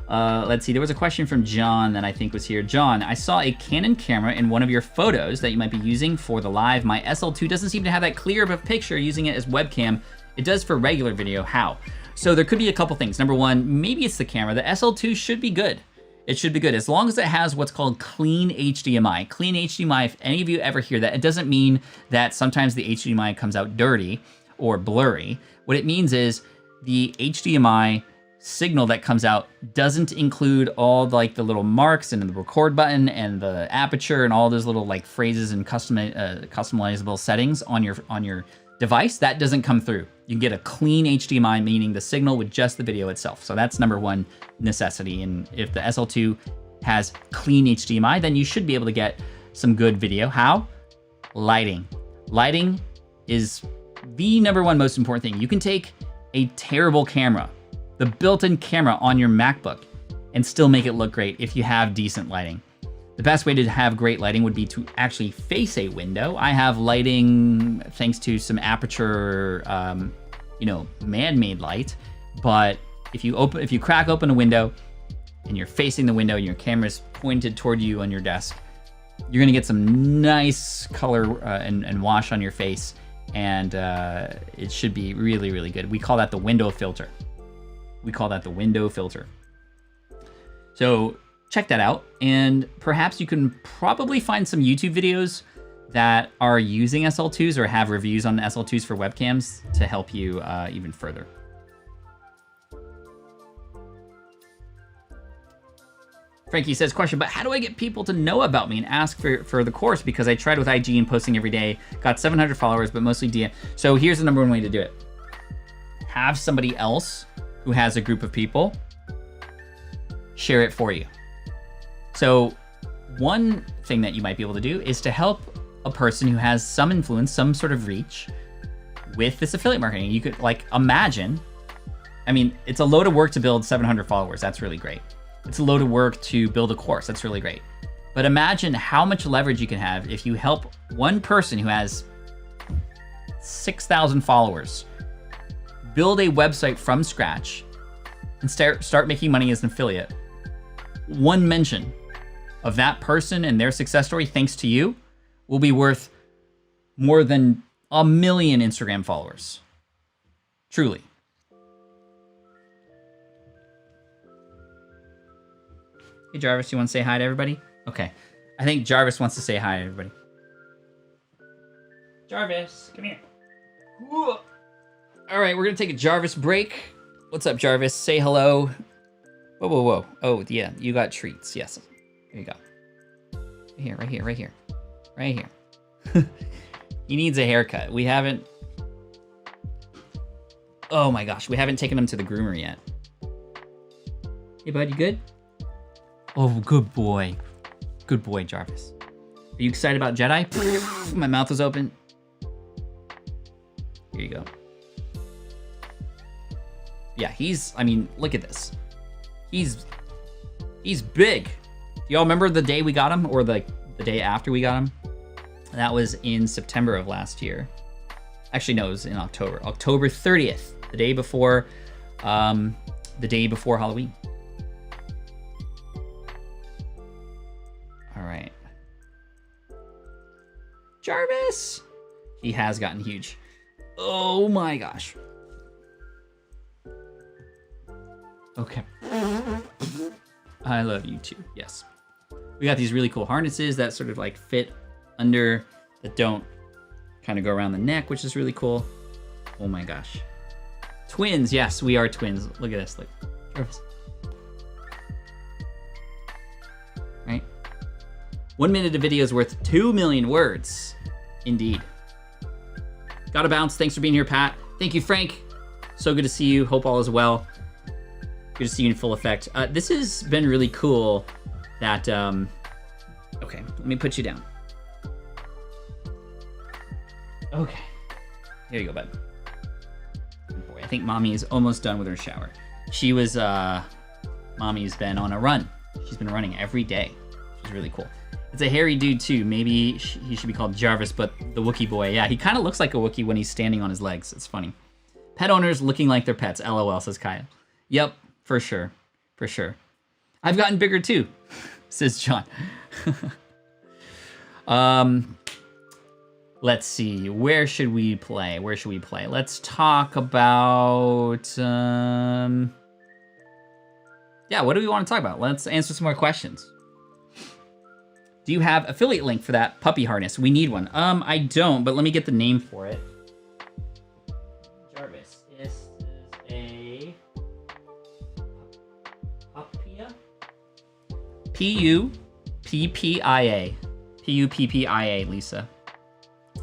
Let's see. There was a question from John that I think was here. John, I saw a Canon camera in one of your photos that you might be using for the live. My SL2 doesn't seem to have that clear of a picture using it as webcam. It does for regular video. How? So there could be a couple things. Number one, maybe it's the camera. The SL2 should be good. It should be good as long as it has what's called clean HDMI. Clean HDMI, if any of you ever hear that, it doesn't mean that sometimes the HDMI comes out dirty or blurry. What it means is the HDMI signal that comes out doesn't include all the little marks and the record button and the aperture and all those little phrases and customizable settings on your device. That doesn't come through. You can get a clean HDMI, meaning the signal with just the video itself. So that's number one necessity. And if the SL2 has clean HDMI, then you should be able to get some good video. How? Lighting. Lighting is the number one most important thing. You can take a terrible camera, the built-in camera on your MacBook, and still make it look great if you have decent lighting. The best way to have great lighting would be to actually face a window. I have lighting thanks to some aperture, man-made light. But if you crack open a window and you're facing the window and your camera's pointed toward you on your desk, you're gonna get some nice color and wash on your face, and it should be really, really good. We call that the window filter. So check that out, and perhaps you can probably find some YouTube videos that are using SL2s or have reviews on SL2s for webcams to help you even further. Frankie says, question, but how do I get people to know about me and ask for the course? Because I tried with IG and posting every day, got 700 followers, but mostly DM. So here's the number one way to do it. Have somebody else who has a group of people share it for you. So one thing that you might be able to do is to help a person who has some influence, some sort of reach with this affiliate marketing. You could imagine, it's a load of work to build 700 followers. That's really great. It's a load of work to build a course. That's really great. But imagine how much leverage you can have if you help one person who has 6,000 followers build a website from scratch and start making money as an affiliate. One mention of that person and their success story, thanks to you, will be worth more than 1 million Instagram followers. Truly. Hey, Jarvis, you want to say hi to everybody? Okay. I think Jarvis wants to say hi to everybody. Jarvis, come here. Whoa. All right, we're gonna take a Jarvis break. What's up, Jarvis? Say hello. Whoa, whoa, whoa. Oh, yeah, you got treats. Yes. Here you go. Right here, right here, right here. Right here. He needs a haircut. We haven't... Oh my gosh, we haven't taken him to the groomer yet. Hey, bud, you good? Oh, good boy. Good boy, Jarvis. Are you excited about Jedi? My mouth was open. Here you go. Yeah, I mean, look at this. He's big. Do y'all remember the day we got him, or the day after we got him? That was in September of last year. Actually, no, it was in October. October 30th, the day before Halloween. All right. Jarvis! He has gotten huge. Oh my gosh. Okay. I love you too, yes. We got these really cool harnesses that sort of like fit under, that don't kind of go around the neck, which is really cool. Oh my gosh. Twins, yes, we are twins. Look at this, look. Jarvis. Right? 1 minute of video is worth 2 million words. Indeed. Gotta bounce. Thanks for being here, Pat. Thank you, Frank. So good to see you. Hope all is well. Good to see you in full effect. This has been really cool that, okay, let me put you down. Okay, here you go, bud. Good boy. I think mommy is almost done with her shower. She was, mommy's been on a run. She's been running every day, which is really cool. It's a hairy dude too. Maybe he should be called Jarvis, but the Wookiee boy. Yeah, he kind of looks like a Wookiee when he's standing on his legs. It's funny. Pet owners looking like their pets. LOL, says Kyle. Yep, for sure. For sure. I've gotten bigger too, says John. Let's see. Where should we play? Where should we play? Let's talk about... yeah, what do we want to talk about? Let's answer some more questions. Do you have affiliate link for that puppy harness? We need one. I don't, but let me get the name for it. Jarvis. This is a Puppia. P-U-P-P-I-A. P-U-P-P-I-A, Lisa.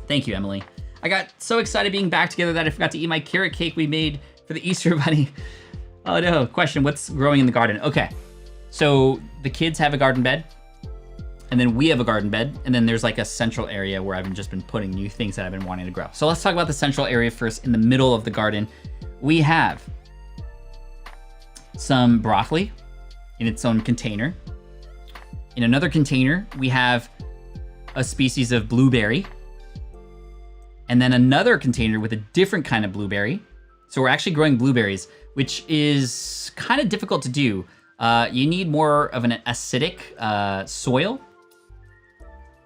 Thank you, Emily. I got so excited being back together that I forgot to eat my carrot cake we made for the Easter bunny. Oh no, question, what's growing in the garden? Okay, so the kids have a garden bed. And then we have a garden bed, and then there's like a central area where I've just been putting new things that I've been wanting to grow. So let's talk about the central area first. In the middle of the garden, we have some broccoli in its own container. In another container, we have a species of blueberry. And then another container with a different kind of blueberry. So we're actually growing blueberries, which is kind of difficult to do. You need more of an acidic soil.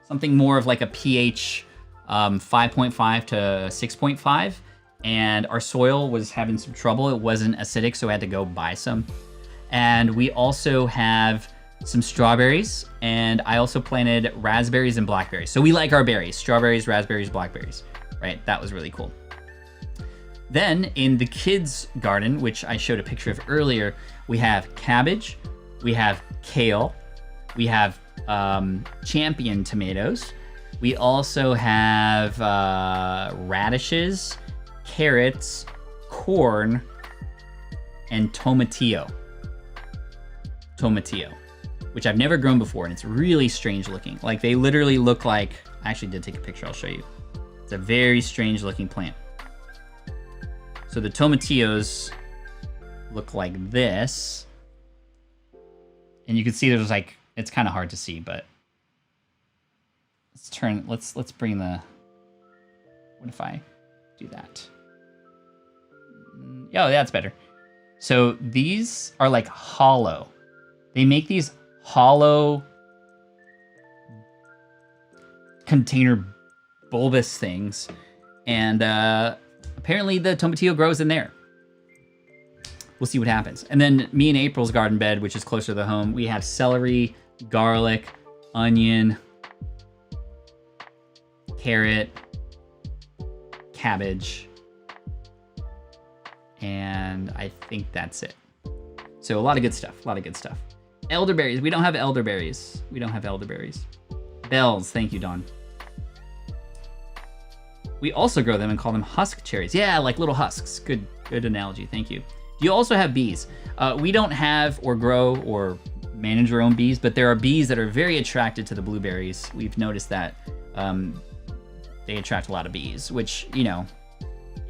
Something more of like a pH 5.5 to 6.5. And our soil was having some trouble. It wasn't acidic, so I had to go buy some. And we also have some strawberries, and I also planted raspberries and blackberries. So we like our berries, strawberries, raspberries, blackberries, right? That was really cool. Then in the kids' garden, which I showed a picture of earlier, we have cabbage, we have kale, we have champion tomatoes. We also have radishes, carrots, corn, and tomatillo. Tomatillo, which I've never grown before, and it's really strange looking. Like they literally look like, I actually did take a picture, I'll show you. It's a very strange looking plant. So the tomatillos look like this. And you can see there's like, it's kind of hard to see, but let's bring the, what if I do that? Oh, yeah, that's better. So these are like hollow. They make these hollow container bulbous things. And apparently the tomatillo grows in there. We'll see what happens. And then me and April's garden bed, which is closer to the home, we have celery, garlic, onion, carrot, cabbage, and I think that's it. So a lot of good stuff, a lot of good stuff. Elderberries, we don't have elderberries. We don't have elderberries. Bells, thank you, Dawn. We also grow them and call them husk cherries. Yeah, like little husks. Good analogy, thank you. Do you also have bees? We don't have or grow or manage our own bees, but there are bees that are very attracted to the blueberries. We've noticed that they attract a lot of bees, which, you know,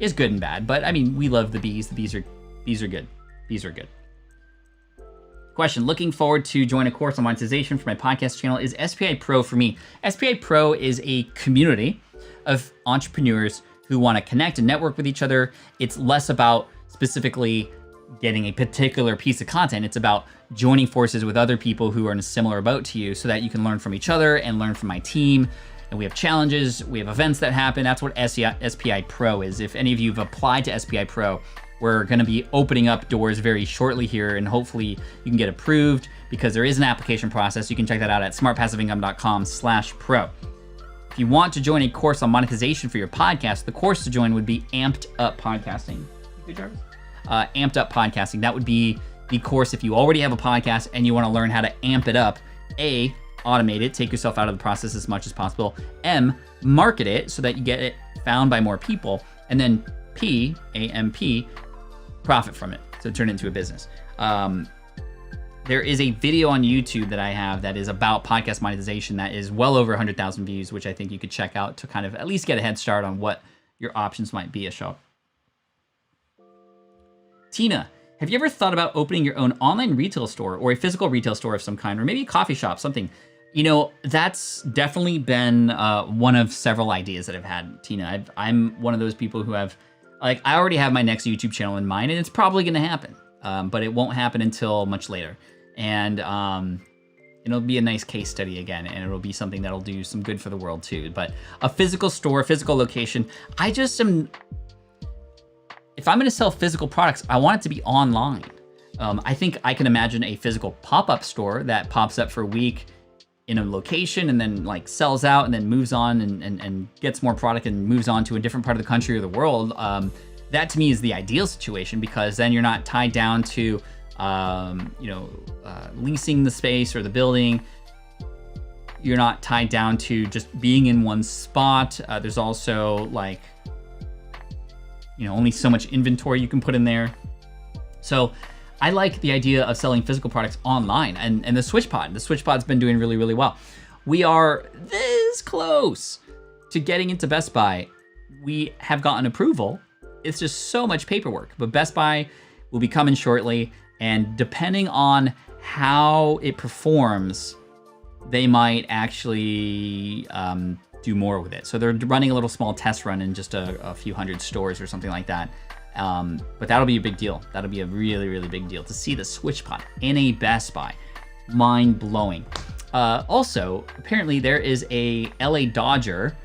is good and bad. But I mean, we love the bees. The bees are good. Bees are good. Question, looking forward to join a course on monetization for my podcast channel. Is SPI Pro for me? SPI Pro is a community of entrepreneurs who want to connect and network with each other. It's less about specifically getting a particular piece of content. It's about joining forces with other people who are in a similar boat to you so that you can learn from each other and learn from my team. And we have challenges, we have events that happen. That's what SPI Pro is. If any of you have applied to SPI Pro, we're going to be opening up doors very shortly here, and hopefully you can get approved because there is an application process. You can check that out at smartpassiveincome.com/pro. If you want to join a course on monetization for your podcast, the course to join would be Amped Up Podcasting. Good, Jarvis? Amped Up Podcasting. That would be the course if you already have a podcast and you want to learn how to amp it up. A, automate it, take yourself out of the process as much as possible. M, market it so that you get it found by more people. And then P, A-M-P, profit from it. So turn it into a business. There is a video on YouTube that I have that is about podcast monetization that is well over 100,000 views, which I think you could check out to kind of at least get a head start on what your options might be, Ashok. Tina, have you ever thought about opening your own online retail store or a physical retail store of some kind, or maybe a coffee shop, something? You know, that's definitely been one of several ideas that I've had, Tina. I'm one of those people who have, like, I already have my next YouTube channel in mind, and it's probably going to happen, but it won't happen until much later. And it'll be a nice case study again, and it'll be something that'll do some good for the world too. But a physical store, physical location, I just am, if I'm gonna sell physical products, I want it to be online. I think I can imagine a physical pop-up store that pops up for a week in a location and then like sells out and then moves on and gets more product and moves on to a different part of the country or the world. That to me is the ideal situation, because then you're not tied down to leasing the space or the building. You're not tied down to just being in one spot. There's also like, only so much inventory you can put in there. So I like the idea of selling physical products online, and the SwitchPod's been doing really, really well. We are this close to getting into Best Buy. We have gotten approval. It's just so much paperwork, but Best Buy will be coming shortly, and depending on how it performs, they might actually do more with it. So they're running a little small test run in just a few hundred stores or something like that. But that'll be a big deal. That'll be a really, really big deal to see the SwitchPod in a Best Buy. Mind blowing. Also, apparently there is a LA Dodger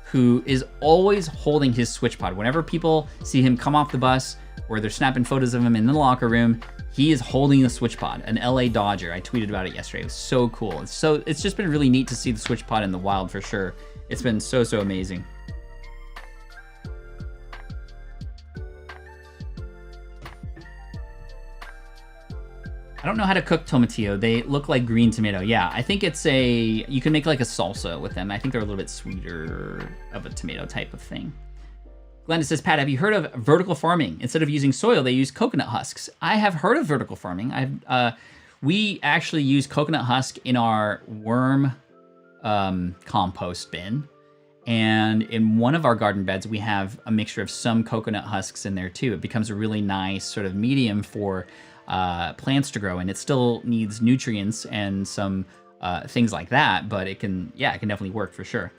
who is always holding his SwitchPod. Whenever people see him come off the bus or they're snapping photos of him in the locker room, he is holding the SwitchPod, an LA Dodger. I tweeted about it yesterday. It was so cool. It's just been really neat to see the SwitchPod in the wild for sure. It's been so amazing. I don't know how to cook tomatillo. They look like green tomato. Yeah, I think you can make like a salsa with them. I think they're a little bit sweeter of a tomato type of thing. Glenda says, Pat, have you heard of vertical farming? Instead of using soil, they use coconut husks. I have heard of vertical farming. We actually use coconut husk in our worm compost bin. And in one of our garden beds, we have a mixture of some coconut husks in there too. It becomes a really nice sort of medium for plants to grow in. It still needs nutrients and some things like that, but it can definitely work for sure.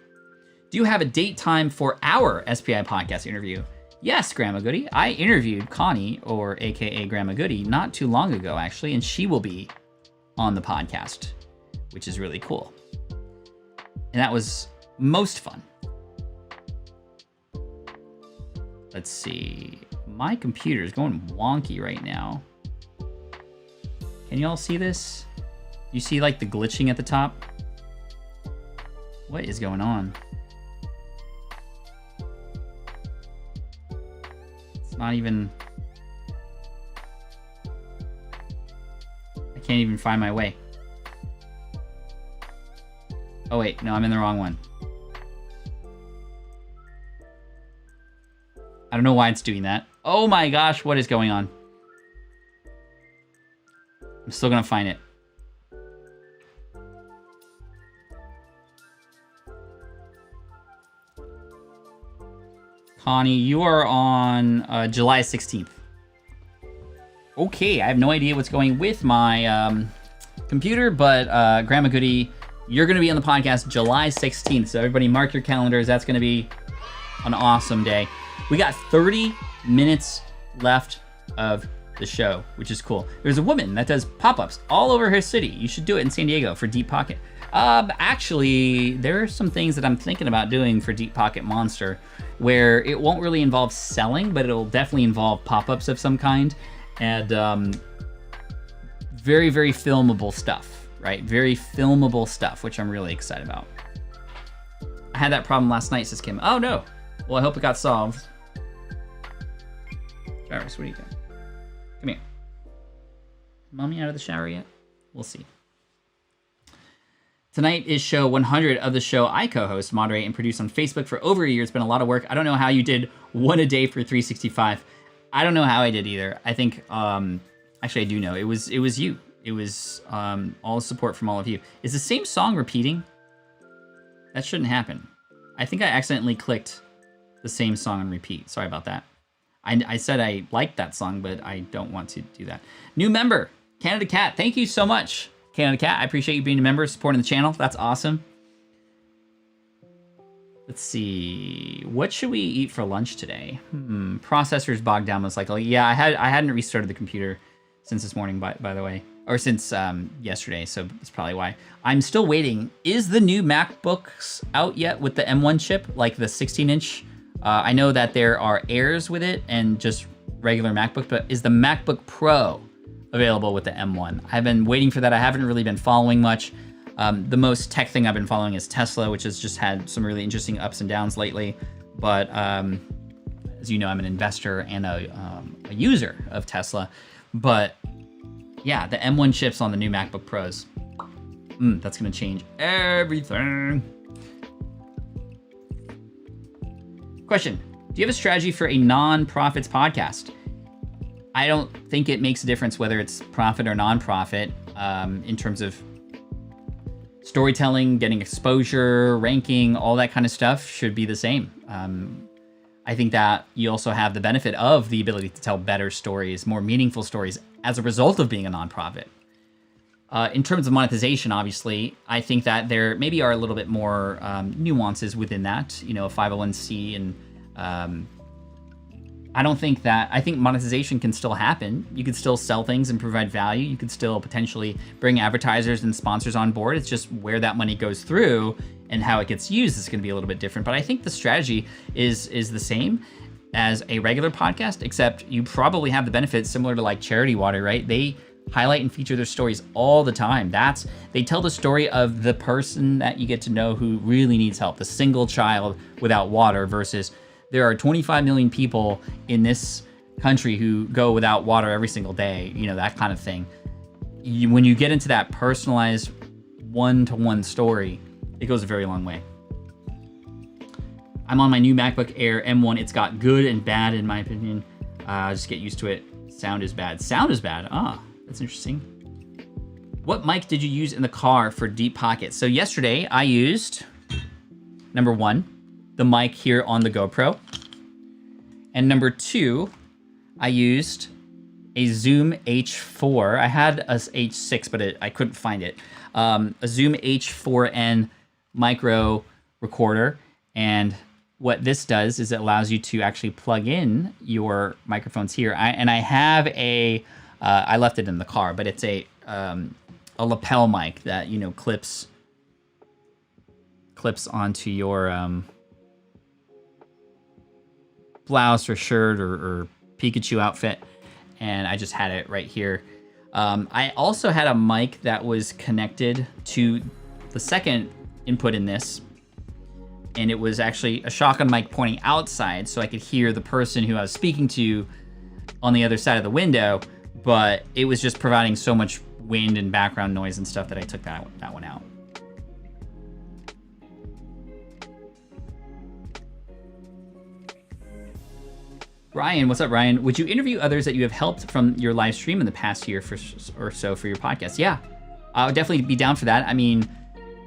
Do you have a date time for our SPI podcast interview? Yes, Grandma Goody. I interviewed Connie, or AKA Grandma Goody, not too long ago, actually, and she will be on the podcast, which is really cool. And that was most fun. Let's see. My computer is going wonky right now. Can y'all see this? You see like the glitching at the top? What is going on? not even... I can't even find my way. Oh wait, no, I'm in the wrong one. I don't know why it's doing that. Oh my gosh, what is going on? I'm still gonna find it. Connie, you are on July 16th. Okay, I have no idea what's going with my computer, but Grandma Goody, you're going to be on the podcast July 16th. So everybody mark your calendars. That's going to be an awesome day. We got 30 minutes left of the show, which is cool. There's a woman that does pop-ups all over her city. You should do it in San Diego for Deep Pocket. Actually, there are some things that I'm thinking about doing for Deep Pocket Monster where it won't really involve selling, but it'll definitely involve pop-ups of some kind. And very, very filmable stuff, right? Very filmable stuff, which I'm really excited about. I had that problem last night, says Kim. Oh, no. Well, I hope it got solved. Jarvis, what are you doing? Come here. Mommy out of the shower yet? We'll see. Tonight is show 100 of the show I co-host, moderate, and produce on Facebook for over a year. It's been a lot of work. I don't know how you did one a day for 365. I don't know how I did either. I think, actually I do know. It was you. It was all the support from all of you. Is the same song repeating? That shouldn't happen. I think I accidentally clicked the same song on repeat. Sorry about that. I said I liked that song, but I don't want to do that. New member, Canada Cat. Thank you so much, Canada Cat. I appreciate you being a member, supporting the channel. That's awesome. Let's see. What should we eat for lunch today? Processor's bogged down most likely. Yeah, I hadn't restarted the computer since this morning, by the way. Or since yesterday, so that's probably why. I'm still waiting. Is the new MacBooks out yet with the M1 chip, like the 16-inch? I know that there are Airs with it and just regular MacBook, but is the MacBook Pro available with the M1? I've been waiting for that. I haven't really been following much. The most tech thing I've been following is Tesla, which has just had some really interesting ups and downs lately. But as you know, I'm an investor and a user of Tesla. But yeah, the M1 chips on the new MacBook Pros. That's gonna change everything. Question, do you have a strategy for a non-profits podcast? I don't think it makes a difference whether it's profit or non-profit in terms of storytelling, getting exposure, ranking, all that kind of stuff should be the same. I think that you also have the benefit of the ability to tell better stories, more meaningful stories as a result of being a nonprofit. In terms of monetization, obviously, I think that there maybe are a little bit more nuances within that, you know, a 501c, and I think monetization can still happen. You could still sell things and provide value. You could still potentially bring advertisers and sponsors on board. It's just where that money goes through and how it gets used is going to be a little bit different. But I think the strategy is the same as a regular podcast, except you probably have the benefits similar to like Charity Water, right? They highlight and feature their stories all the time. They tell the story of the person that you get to know who really needs help, the single child without water, versus there are 25 million people in this country who go without water every single day, you know, that kind of thing. When you get into that personalized one-to-one story, it goes a very long way. I'm on my new MacBook Air M1. It's got good and bad, in my opinion. Just get used to it. Sound is bad. Sound is bad. Ah, that's interesting. What mic did you use in the car for Deep Pocket? So yesterday I used, number one, the mic here on the GoPro. And number two, I used a Zoom H4. I had a H6, but I couldn't find it. A Zoom H4n micro recorder. And what this does is it allows you to actually plug in your microphones here. I have I left it in the car, but it's a lapel mic that, you know, clips onto your blouse or shirt or Pikachu outfit, and I just had it right here. I also had a mic that was connected to the second input in this, and it was actually a shotgun mic pointing outside, so I could hear the person who I was speaking to on the other side of the window, but it was just providing so much wind and background noise and stuff that I took that one out. Ryan, what's up, Ryan? Would you interview others that you have helped from your live stream in the past year or so for your podcast? Yeah, I would definitely be down for that. I mean,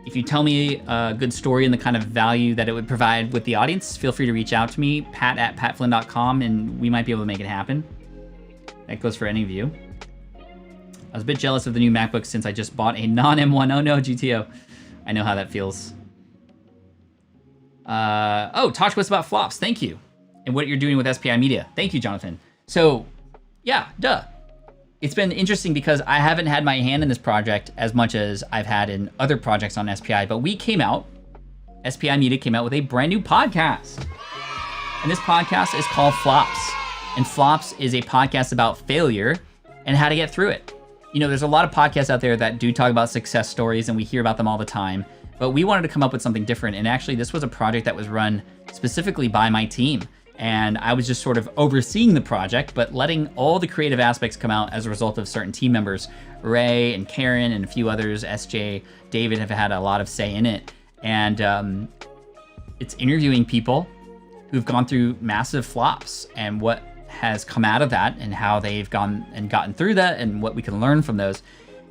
if you tell me a good story and the kind of value that it would provide with the audience, feel free to reach out to me, pat@patflynn.com, and we might be able to make it happen. That goes for any of you. I was a bit jealous of the new MacBook since I just bought a non-M1. Oh no, GTO. I know how that feels. Talk to us about flops. Thank you. And what you're doing with SPI Media. Thank you, Jonathan. So, yeah, duh. It's been interesting because I haven't had my hand in this project as much as I've had in other projects on SPI, but SPI Media came out with a brand new podcast. And this podcast is called Flops. And Flops is a podcast about failure and how to get through it. You know, there's a lot of podcasts out there that do talk about success stories, and we hear about them all the time, but we wanted to come up with something different. And actually, this was a project that was run specifically by my team. And I was just sort of overseeing the project, but letting all the creative aspects come out as a result of certain team members. Ray and Karen and a few others, SJ, David, have had a lot of say in it. And it's interviewing people who've gone through massive flops and what has come out of that and how they've gone and gotten through that and what we can learn from those.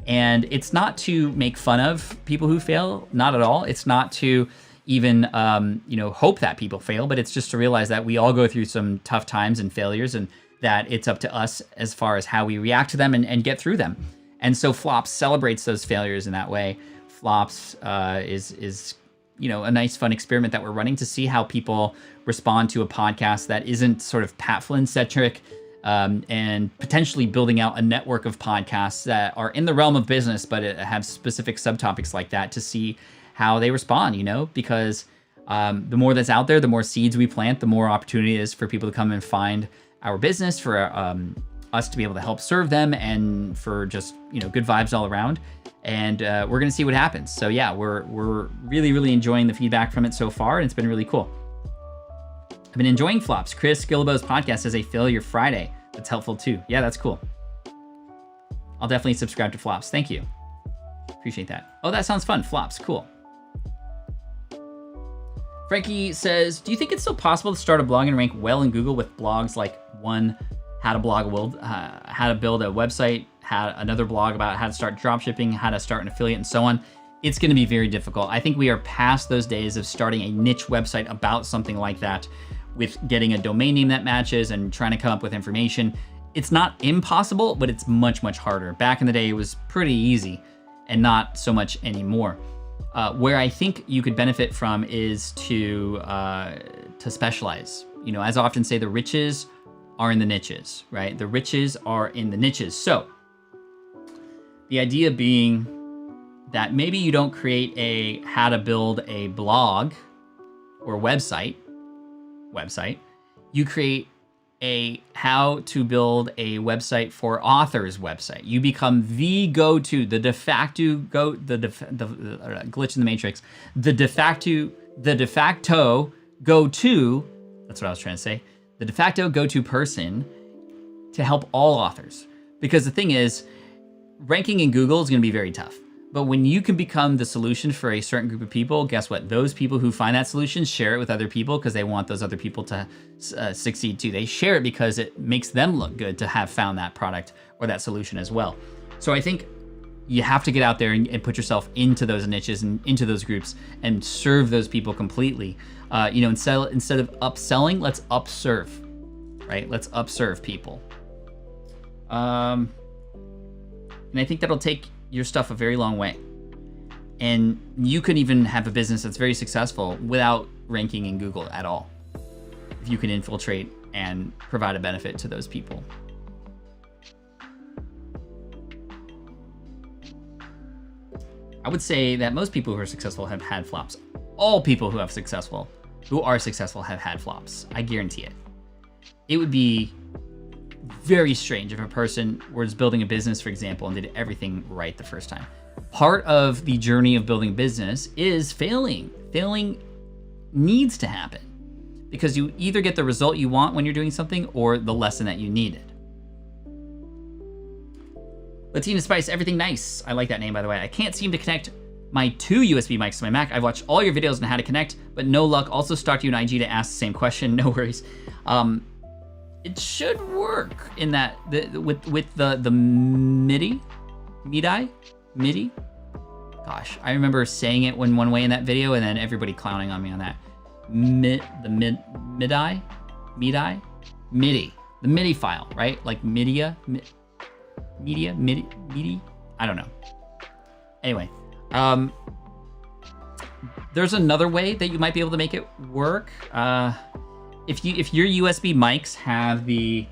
And it's not to make fun of people who fail, not at all. It's not to even hope that people fail, but it's just to realize that we all go through some tough times and failures, and that it's up to us as far as how we react to them and get through them. And so Flops celebrates those failures in that way. Flops is a nice fun experiment that we're running to see how people respond to a podcast that isn't sort of Pat Flynn centric, and potentially building out a network of podcasts that are in the realm of business, but have specific subtopics like that, to see how they respond, because the more that's out there, the more seeds we plant, the more opportunity is for people to come and find our business, for us to be able to help serve them, and for just, good vibes all around. And we're going to see what happens. So yeah, we're really, really enjoying the feedback from it so far, and it's been really cool. I've been enjoying Flops. Chris Gillibo's podcast has a Failure Friday. That's helpful too. Yeah, that's cool. I'll definitely subscribe to Flops. Thank you. Appreciate that. Oh, that sounds fun. Flops, cool. Frankie says, do you think it's still possible to start a blog and rank well in Google with blogs like one, how to build a website, another blog about how to start dropshipping, how to start an affiliate, and so on? It's going to be very difficult. I think we are past those days of starting a niche website about something like that, with getting a domain name that matches and trying to come up with information. It's not impossible, but it's much, much harder. Back in the day, it was pretty easy, and not so much anymore. Where I think you could benefit from is to specialize. As I often say, the riches are in the niches, right? The riches are in the niches. So the idea being that maybe you don't create a how to build a blog or website. You create a how to build a website for authors website. You become the go-to, the de facto glitch in the matrix, the de facto go-to, that's what I was trying to say, the de facto go-to person to help all authors. Because the thing is, ranking in Google is going to be very tough. But when you can become the solution for a certain group of people, guess what? Those people who find that solution share it with other people because they want those other people to succeed too. They share it because it makes them look good to have found that product or that solution as well. So I think you have to get out there and put yourself into those niches and into those groups and serve those people completely. Instead of upselling, let's upserve, right? Let's upserve people. And I think that'll take your stuff a very long way. And you can even have a business that's very successful without ranking in Google at all, if you can infiltrate and provide a benefit to those people. I would say that most people who are successful have had flops. All people who are successful have had flops. I guarantee it. It would be very strange if a person was building a business, for example, and did everything right the first time. Part of the journey of building a business is failing needs to happen, because you either get the result you want when you're doing something or the lesson that you needed. Latina Spice, everything nice. I like that name, by the way. I can't seem to connect my 2 USB mics to my Mac. I've watched all your videos on how to connect, but no luck. Also stalked you on IG to ask the same question. No worries. It should work in that with the MIDI. Gosh, I remember saying it one way in that video, and then everybody clowning on me on that. MIDI, the MIDI file, right? Like MIDI. I don't know. Anyway, there's another way that you might be able to make it work. If your USB mics have the,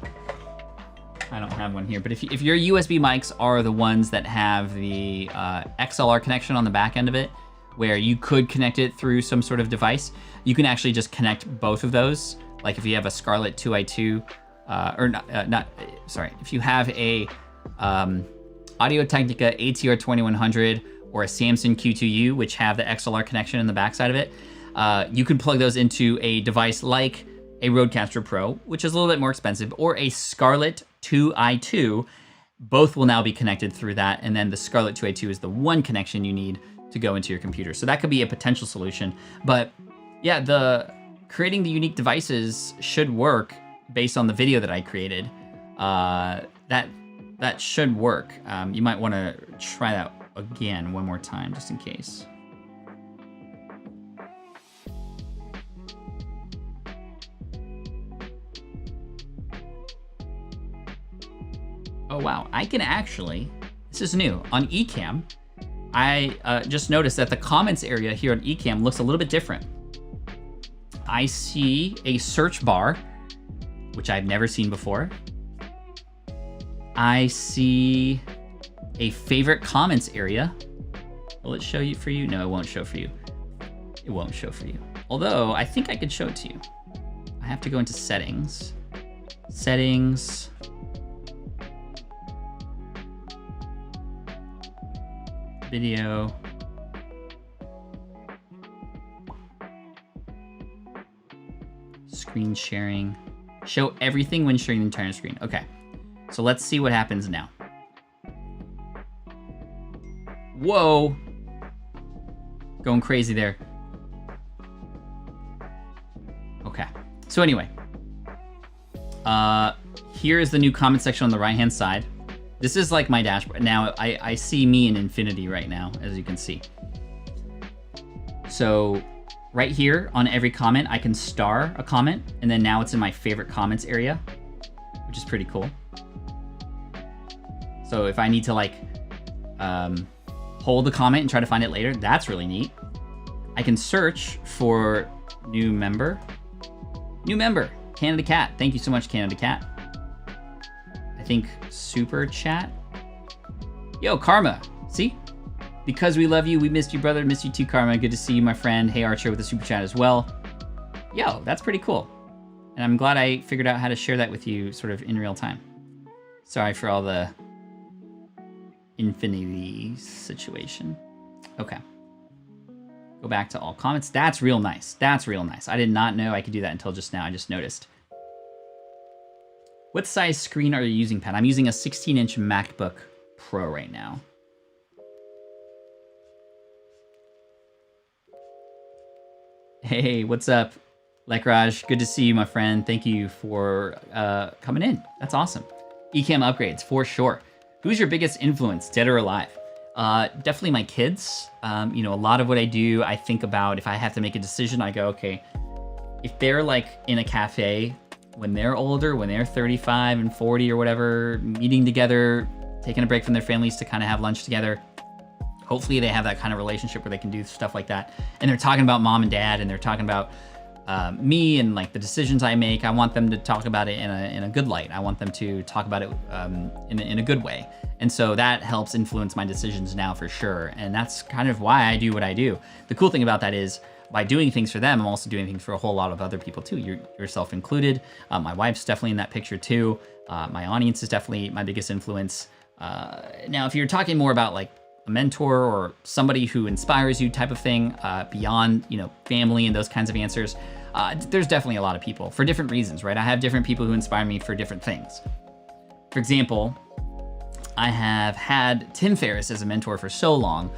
I don't have one here, but if your USB mics are the ones that have the XLR connection on the back end of it, where you could connect it through some sort of device, you can actually just connect both of those. Like if you have a Scarlett 2i2, if you have a Audio-Technica ATR 2100 or a Samsung Q2U, which have the XLR connection in the backside of it, you can plug those into a device like a Rodecaster Pro, which is a little bit more expensive, or a Scarlett 2i2. Both will now be connected through that, and then the Scarlett 2i2 is the one connection you need to go into your computer. So that could be a potential solution. But yeah, the creating the unique devices should work based on the video that I created. That should work. You might want to try that again one more time, just in case. Oh wow, I can actually, this is new, on Ecamm, I just noticed that the comments area here on Ecamm looks a little bit different. I see a search bar, which I've never seen before. I see a favorite comments area. Will it show you for you? No, it won't show for you. It won't show for you. Although, I think I could show it to you. I have to go into settings. Settings. Video. Screen sharing. Show everything when sharing the entire screen. Okay, so let's see what happens now. Whoa. Going crazy there. Okay, so anyway. Here is the new comment section on the right-hand side. This is like my dashboard. Now, I see me in infinity right now, as you can see. So right here on every comment, I can star a comment, and then now it's in my favorite comments area, which is pretty cool. So if I need to like hold the comment and try to find it later, that's really neat. I can search for new member. New member, Canada Cat. Thank you so much, Canada Cat. I think super chat. Yo, Karma, see? Because we love you, we missed you, brother. Missed you too, Karma. Good to see you, my friend. Hey, Archer with a super chat as well. Yo, that's pretty cool. And I'm glad I figured out how to share that with you sort of in real time. Sorry for all the infinity situation. Okay. Go back to all comments. That's real nice. That's real nice. I did not know I could do that until just now. I just noticed. What size screen are you using, Pat? I'm using a 16-inch MacBook Pro right now. Hey, what's up, Lekraj? Good to see you, my friend. Thank you for coming in. That's awesome. Ecamm upgrades, for sure. Who's your biggest influence, dead or alive? Definitely my kids. You know, a lot of what I do, I think about if I have to make a decision, I go, okay, if they're like in a cafe when they're older, when they're 35 and 40 or whatever, meeting together, taking a break from their families to kind of have lunch together. Hopefully they have that kind of relationship where they can do stuff like that. And they're talking about mom and dad, and they're talking about me and like the decisions I make. I want them to talk about it in a good light. I want them to talk about it in a good way. And so that helps influence my decisions now for sure. And that's kind of why I do what I do. The cool thing about that is by doing things for them, I'm also doing things for a whole lot of other people too, yourself included. My wife's definitely in that picture too. My audience is definitely my biggest influence. Now, if you're talking more about like a mentor or somebody who inspires you type of thing, beyond, family and those kinds of answers, there's definitely a lot of people for different reasons, right? I have different people who inspire me for different things. For example, I have had Tim Ferriss as a mentor for so long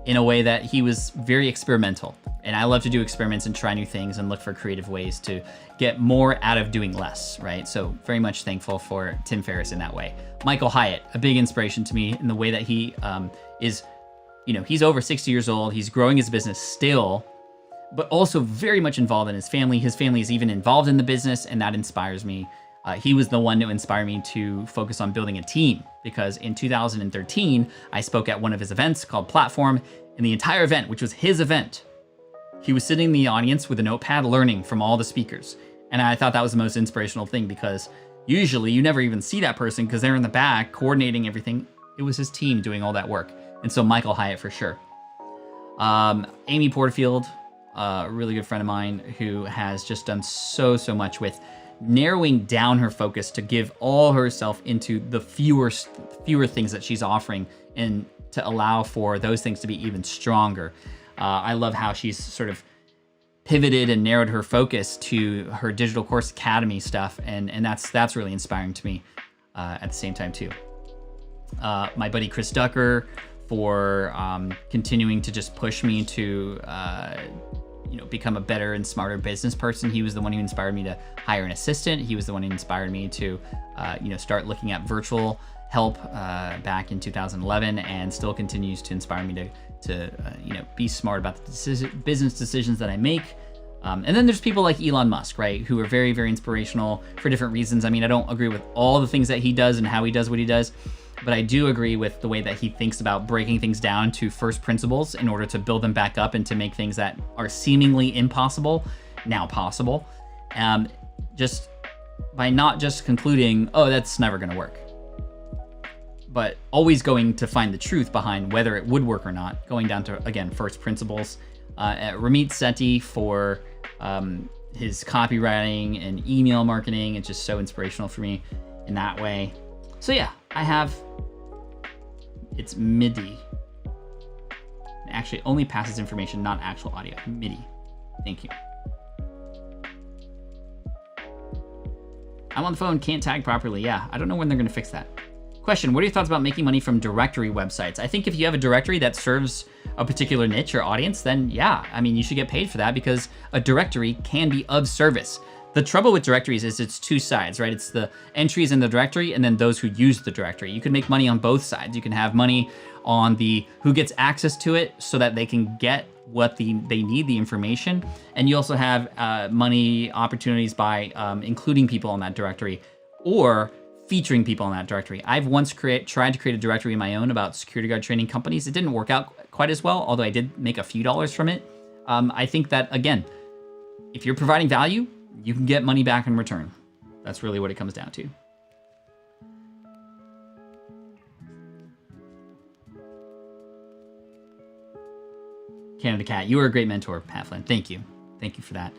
in a way that he was very experimental. And I love to do experiments and try new things and look for creative ways to get more out of doing less, right? So very much thankful for Tim Ferriss in that way. Michael Hyatt, a big inspiration to me in the way that he is, he's over 60 years old. He's growing his business still, but also very much involved in his family. His family is even involved in the business, and that inspires me. He was the one to inspire me to focus on building a team, because in 2013, I spoke at one of his events called Platform, and the entire event, which was his event, he was sitting in the audience with a notepad learning from all the speakers. And I thought that was the most inspirational thing, because usually you never even see that person because they're in the back coordinating everything. It was his team doing all that work. And so Michael Hyatt for sure. Amy Porterfield, a really good friend of mine who has just done so much with narrowing down her focus to give all herself into the fewer things that she's offering, and to allow for those things to be even stronger. I love how she's sort of pivoted and narrowed her focus to her digital course academy stuff, and that's really inspiring to me at the same time too. My buddy Chris Ducker for continuing to just push me to become a better and smarter business person. He was the one who inspired me to hire an assistant. He was the one who inspired me to start looking at virtual help back in 2011, and still continues to inspire me to be smart about the business decisions that I make. And then there's people like Elon Musk, right, who are very, very inspirational for different reasons. I mean, I don't agree with all the things that he does and how he does what he does, but I do agree with the way that he thinks about breaking things down to first principles in order to build them back up and to make things that are seemingly impossible now possible. Just by not just concluding, oh, that's never going to work, but always going to find the truth behind whether it would work or not, going down to, again, first principles. Ramit Sethi for his copywriting and email marketing. It's just so inspirational for me in that way. So yeah, it's MIDI. It actually only passes information, not actual audio. MIDI. Thank you. I'm on the phone, can't tag properly. Yeah, I don't know when they're going to fix that. Question, what are your thoughts about making money from directory websites? I think if you have a directory that serves a particular niche or audience, then yeah, I mean, you should get paid for that, because a directory can be of service. The trouble with directories is it's two sides, right? It's the entries in the directory and then those who use the directory. You can make money on both sides. You can have money on the who gets access to it so that they can get what they need, the information. And you also have money opportunities by including people on that directory or featuring people in that directory. I've once tried to create a directory of my own about security guard training companies. It didn't work out quite as well, although I did make a few dollars from it. I think that, again, if you're providing value, you can get money back in return. That's really what it comes down to. Canada Cat, you were a great mentor, Pat Flynn. Thank you. Thank you for that.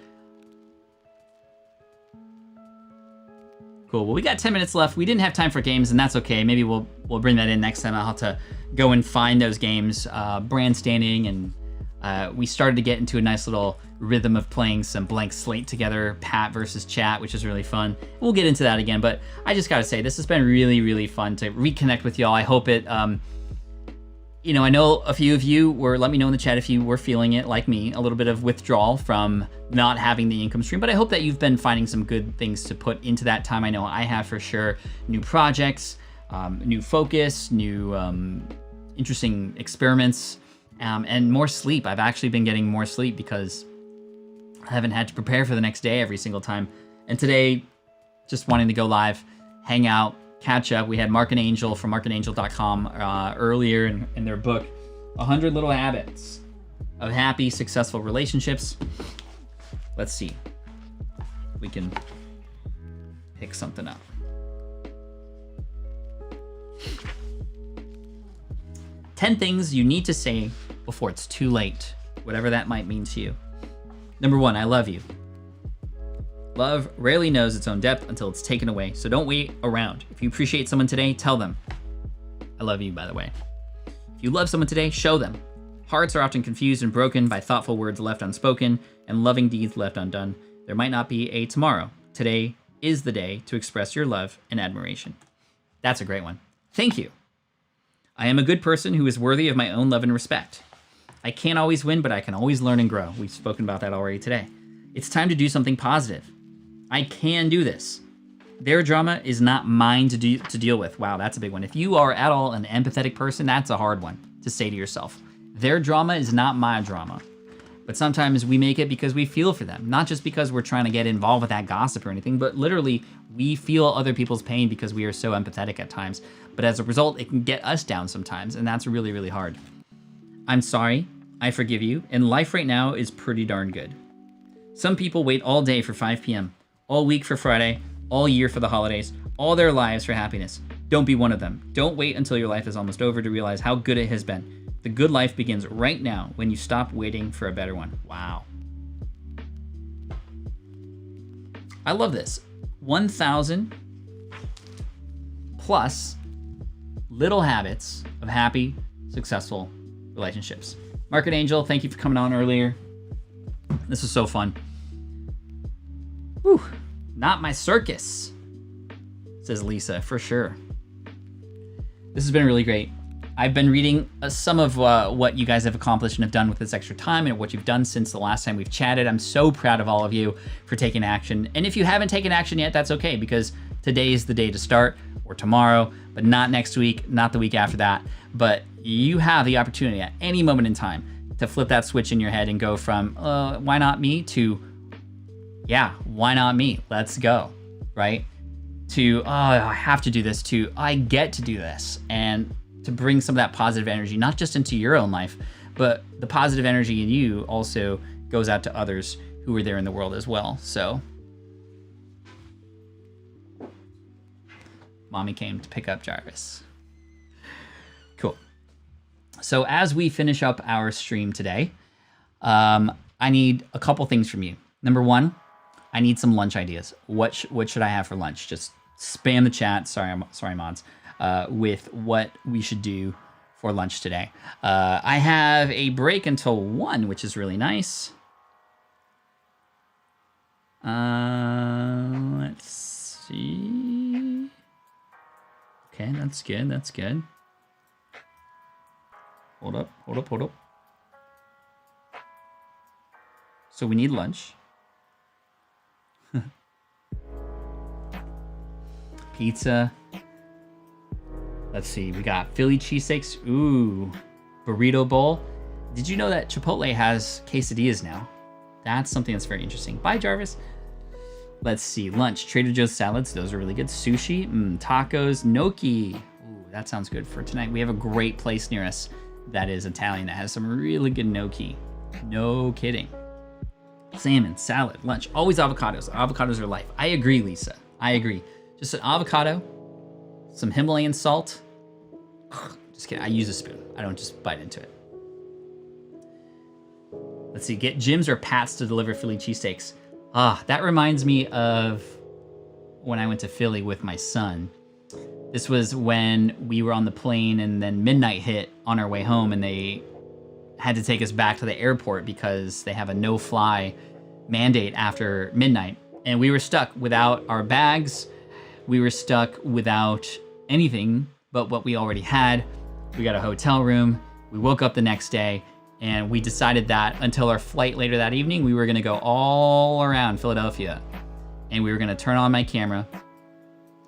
Cool. Well, we got 10 minutes left. We didn't have time for games, and that's okay. Maybe we'll bring that in next time. I'll have to go and find those games, brand standing, and we started to get into a nice little rhythm of playing some blank slate together, Pat versus chat, which is really fun. We'll get into that again, but I just got to say, this has been really, really fun to reconnect with y'all. I hope it, I know a few of you let me know in the chat if you were feeling it like me, a little bit of withdrawal from not having the income stream, but I hope that you've been finding some good things to put into that time. I know I have for sure. New projects, new focus, new interesting experiments, and more sleep. I've actually been getting more sleep because I haven't had to prepare for the next day every single time. And today, just wanting to go live, hang out, catch up. We had Mark and Angel from markandangel.com earlier in their book, 100 Little Habits of Happy, Successful Relationships. Let's see if we can pick something up. Ten things you need to say before it's too late, whatever that might mean to you. Number 1, I love you. Love rarely knows its own depth until it's taken away, so don't wait around. If you appreciate someone today, tell them. I love you, by the way. If you love someone today, show them. Hearts are often confused and broken by thoughtful words left unspoken and loving deeds left undone. There might not be a tomorrow. Today is the day to express your love and admiration. That's a great one. Thank you. I am a good person who is worthy of my own love and respect. I can't always win, but I can always learn and grow. We've spoken about that already today. It's time to do something positive. I can do this. Their drama is not mine to deal with. Wow, that's a big one. If you are at all an empathetic person, that's a hard one to say to yourself. Their drama is not my drama. But sometimes we make it because we feel for them, not just because we're trying to get involved with that gossip or anything, but literally we feel other people's pain because we are so empathetic at times. But as a result, it can get us down sometimes, and that's really, really hard. I'm sorry, I forgive you, and life right now is pretty darn good. Some people wait all day for 5 p.m., all week for Friday, all year for the holidays, all their lives for happiness. Don't be one of them. Don't wait until your life is almost over to realize how good it has been. The good life begins right now when you stop waiting for a better one. Wow. I love this. 1,000 plus little habits of happy, successful relationships. Market Angel, thank you for coming on earlier. This was so fun. Whew. Not my circus, says Lisa, for sure. This has been really great. I've been reading some of what you guys have accomplished and have done with this extra time and what you've done since the last time we've chatted. I'm so proud of all of you for taking action. And if you haven't taken action yet, that's okay, because today is the day to start, or tomorrow, but not next week, not the week after that. But you have the opportunity at any moment in time to flip that switch in your head and go from, why not me, to, yeah, why not me? Let's go, right? To, I have to do this, to, I get to do this. And to bring some of that positive energy, not just into your own life, but the positive energy in you also goes out to others who are there in the world as well. So, mommy came to pick up Jarvis. Cool. So as we finish up our stream today, I need a couple things from you. Number one, I need some lunch ideas. What should I have for lunch? Just spam the chat. Sorry, mods. With what we should do for lunch today. I have a break until 1, which is really nice. Let's see. Okay, that's good. That's good. Hold up. So we need lunch. Pizza. Let's see, we got Philly cheesesteaks. Ooh, burrito bowl. Did you know that Chipotle has quesadillas now? That's something that's very interesting. Bye, Jarvis. Let's see, lunch. Trader Joe's salads. Those are really good. Sushi, tacos, gnocchi. Ooh, that sounds good for tonight. We have a great place near us that is Italian that has some really good gnocchi. No kidding. Salmon, salad, lunch. Always avocados. Avocados are life. I agree, Lisa. I agree. Just an avocado, some Himalayan salt. Just kidding. I use a spoon. I don't just bite into it. Let's see. Get Jim's or Pat's to deliver Philly cheesesteaks. That reminds me of when I went to Philly with my son. This was when we were on the plane and then midnight hit on our way home, and they had to take us back to the airport because they have a no-fly mandate after midnight. And we were stuck without our bags. We were stuck without anything but what we already had. We got a hotel room. We woke up the next day, and we decided that until our flight later that evening, we were gonna go all around Philadelphia, and we were gonna turn on my camera,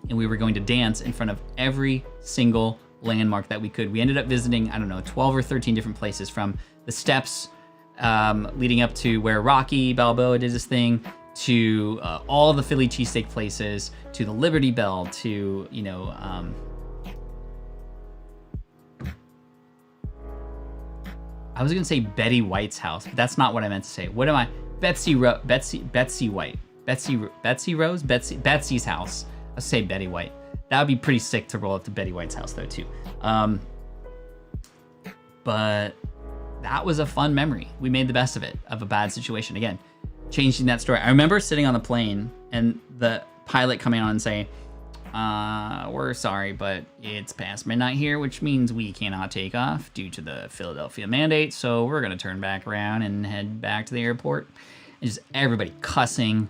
and we were going to dance in front of every single landmark that we could. We ended up visiting, 12 or 13 different places, from the steps leading up to where Rocky Balboa did his thing, to all the Philly cheesesteak places, to the Liberty Bell, to, I was gonna say Betty White's house, but that's not what I meant to say. What am I? Betsy White. Betsy Rose? Betsy's house. Let's say Betty White. That would be pretty sick to roll up to Betty White's house though too. But that was a fun memory. We made the best of it, of a bad situation. Again, changing that story. I remember sitting on the plane and the pilot coming on and saying, we're sorry, but it's past midnight here, which means we cannot take off due to the Philadelphia mandate. So we're going to turn back around and head back to the airport. And just everybody cussing.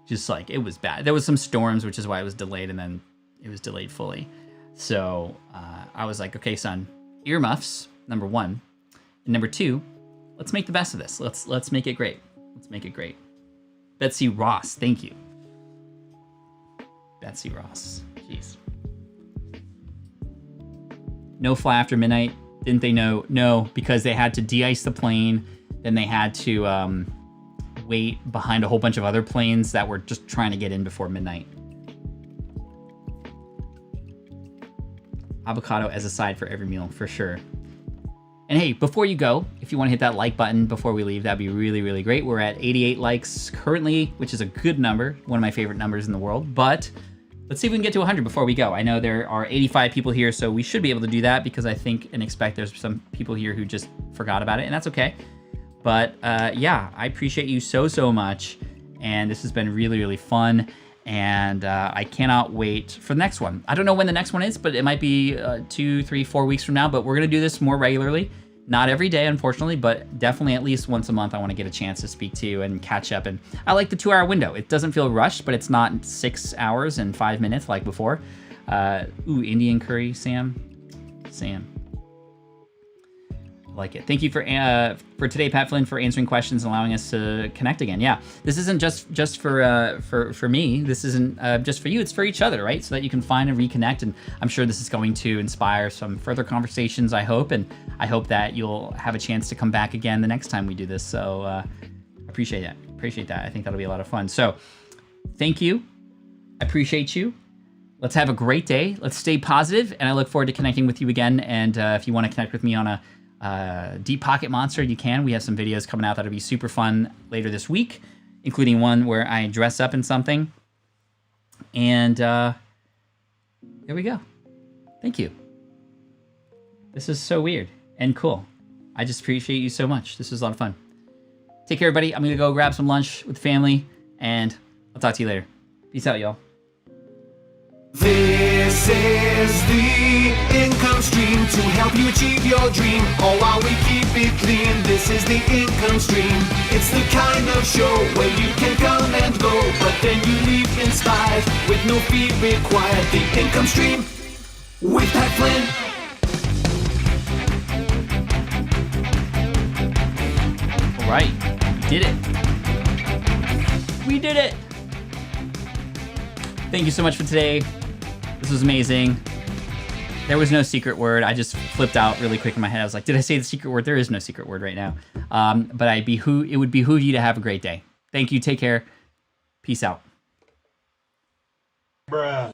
Just like, it was bad. There was some storms, which is why it was delayed, and then it was delayed fully. So I was like, okay, son, earmuffs, number one. And number two, let's make the best of this. Let's make it great. Let's make it great. Betsy Ross, thank you. Betsy Ross, jeez. No fly after midnight. Didn't they know? No, because they had to de-ice the plane. Then they had to wait behind a whole bunch of other planes that were just trying to get in before midnight. Avocado as a side for every meal, for sure. And hey, before you go, if you want to hit that like button before we leave, that'd be really, really great. We're at 88 likes currently, which is a good number, one of my favorite numbers in the world. But let's see if we can get to 100 before we go. I know there are 85 people here, so we should be able to do that because I think and expect there's some people here who just forgot about it, and that's okay. But yeah, I appreciate you so much, and this has been really, really fun. And I cannot wait for the next one. I don't know when the next one is, but it might be 2, 3, 4 weeks from now. But we're gonna do this more regularly. Not every day, unfortunately, but definitely at least once a month. I want to get a chance to speak to you and catch up. And I like the 2-hour window. It doesn't feel rushed, but it's not 6 hours and 5 minutes like before. Ooh, Indian curry, Sam. I like it. Thank you for today, Pat Flynn, for answering questions and allowing us to connect again. Yeah, this isn't just for me. This isn't just for you. It's for each other, right? So that you can find and reconnect. And I'm sure this is going to inspire some further conversations, I hope. And I hope that you'll have a chance to come back again the next time we do this. So appreciate that. I think that'll be a lot of fun. So thank you. I appreciate you. Let's have a great day. Let's stay positive, and I look forward to connecting with you again. And if you want to connect with me on a Deep Pocket Monster, you can. We have some videos coming out that'll be super fun later this week, including one where I dress up in something. And there we go. Thank you. This is so weird and cool. I just appreciate you so much. This was a lot of fun. Take care, everybody. I'm gonna go grab some lunch with the family, and I'll talk to you later. Peace out, y'all. This is the income stream to help you achieve your dream, all while we keep it clean. This is the income stream. It's the kind of show where you can come and go, but then you leave inspired with no fee required. The income stream with Pat Flynn. All right, we did it. We did it. Thank you so much for today. This was amazing. There was no secret word. I just flipped out really quick in my head. I was like, did I say the secret word? There is no secret word right now. But it would behoove you to have a great day. Thank you. Take care. Peace out. Bruh.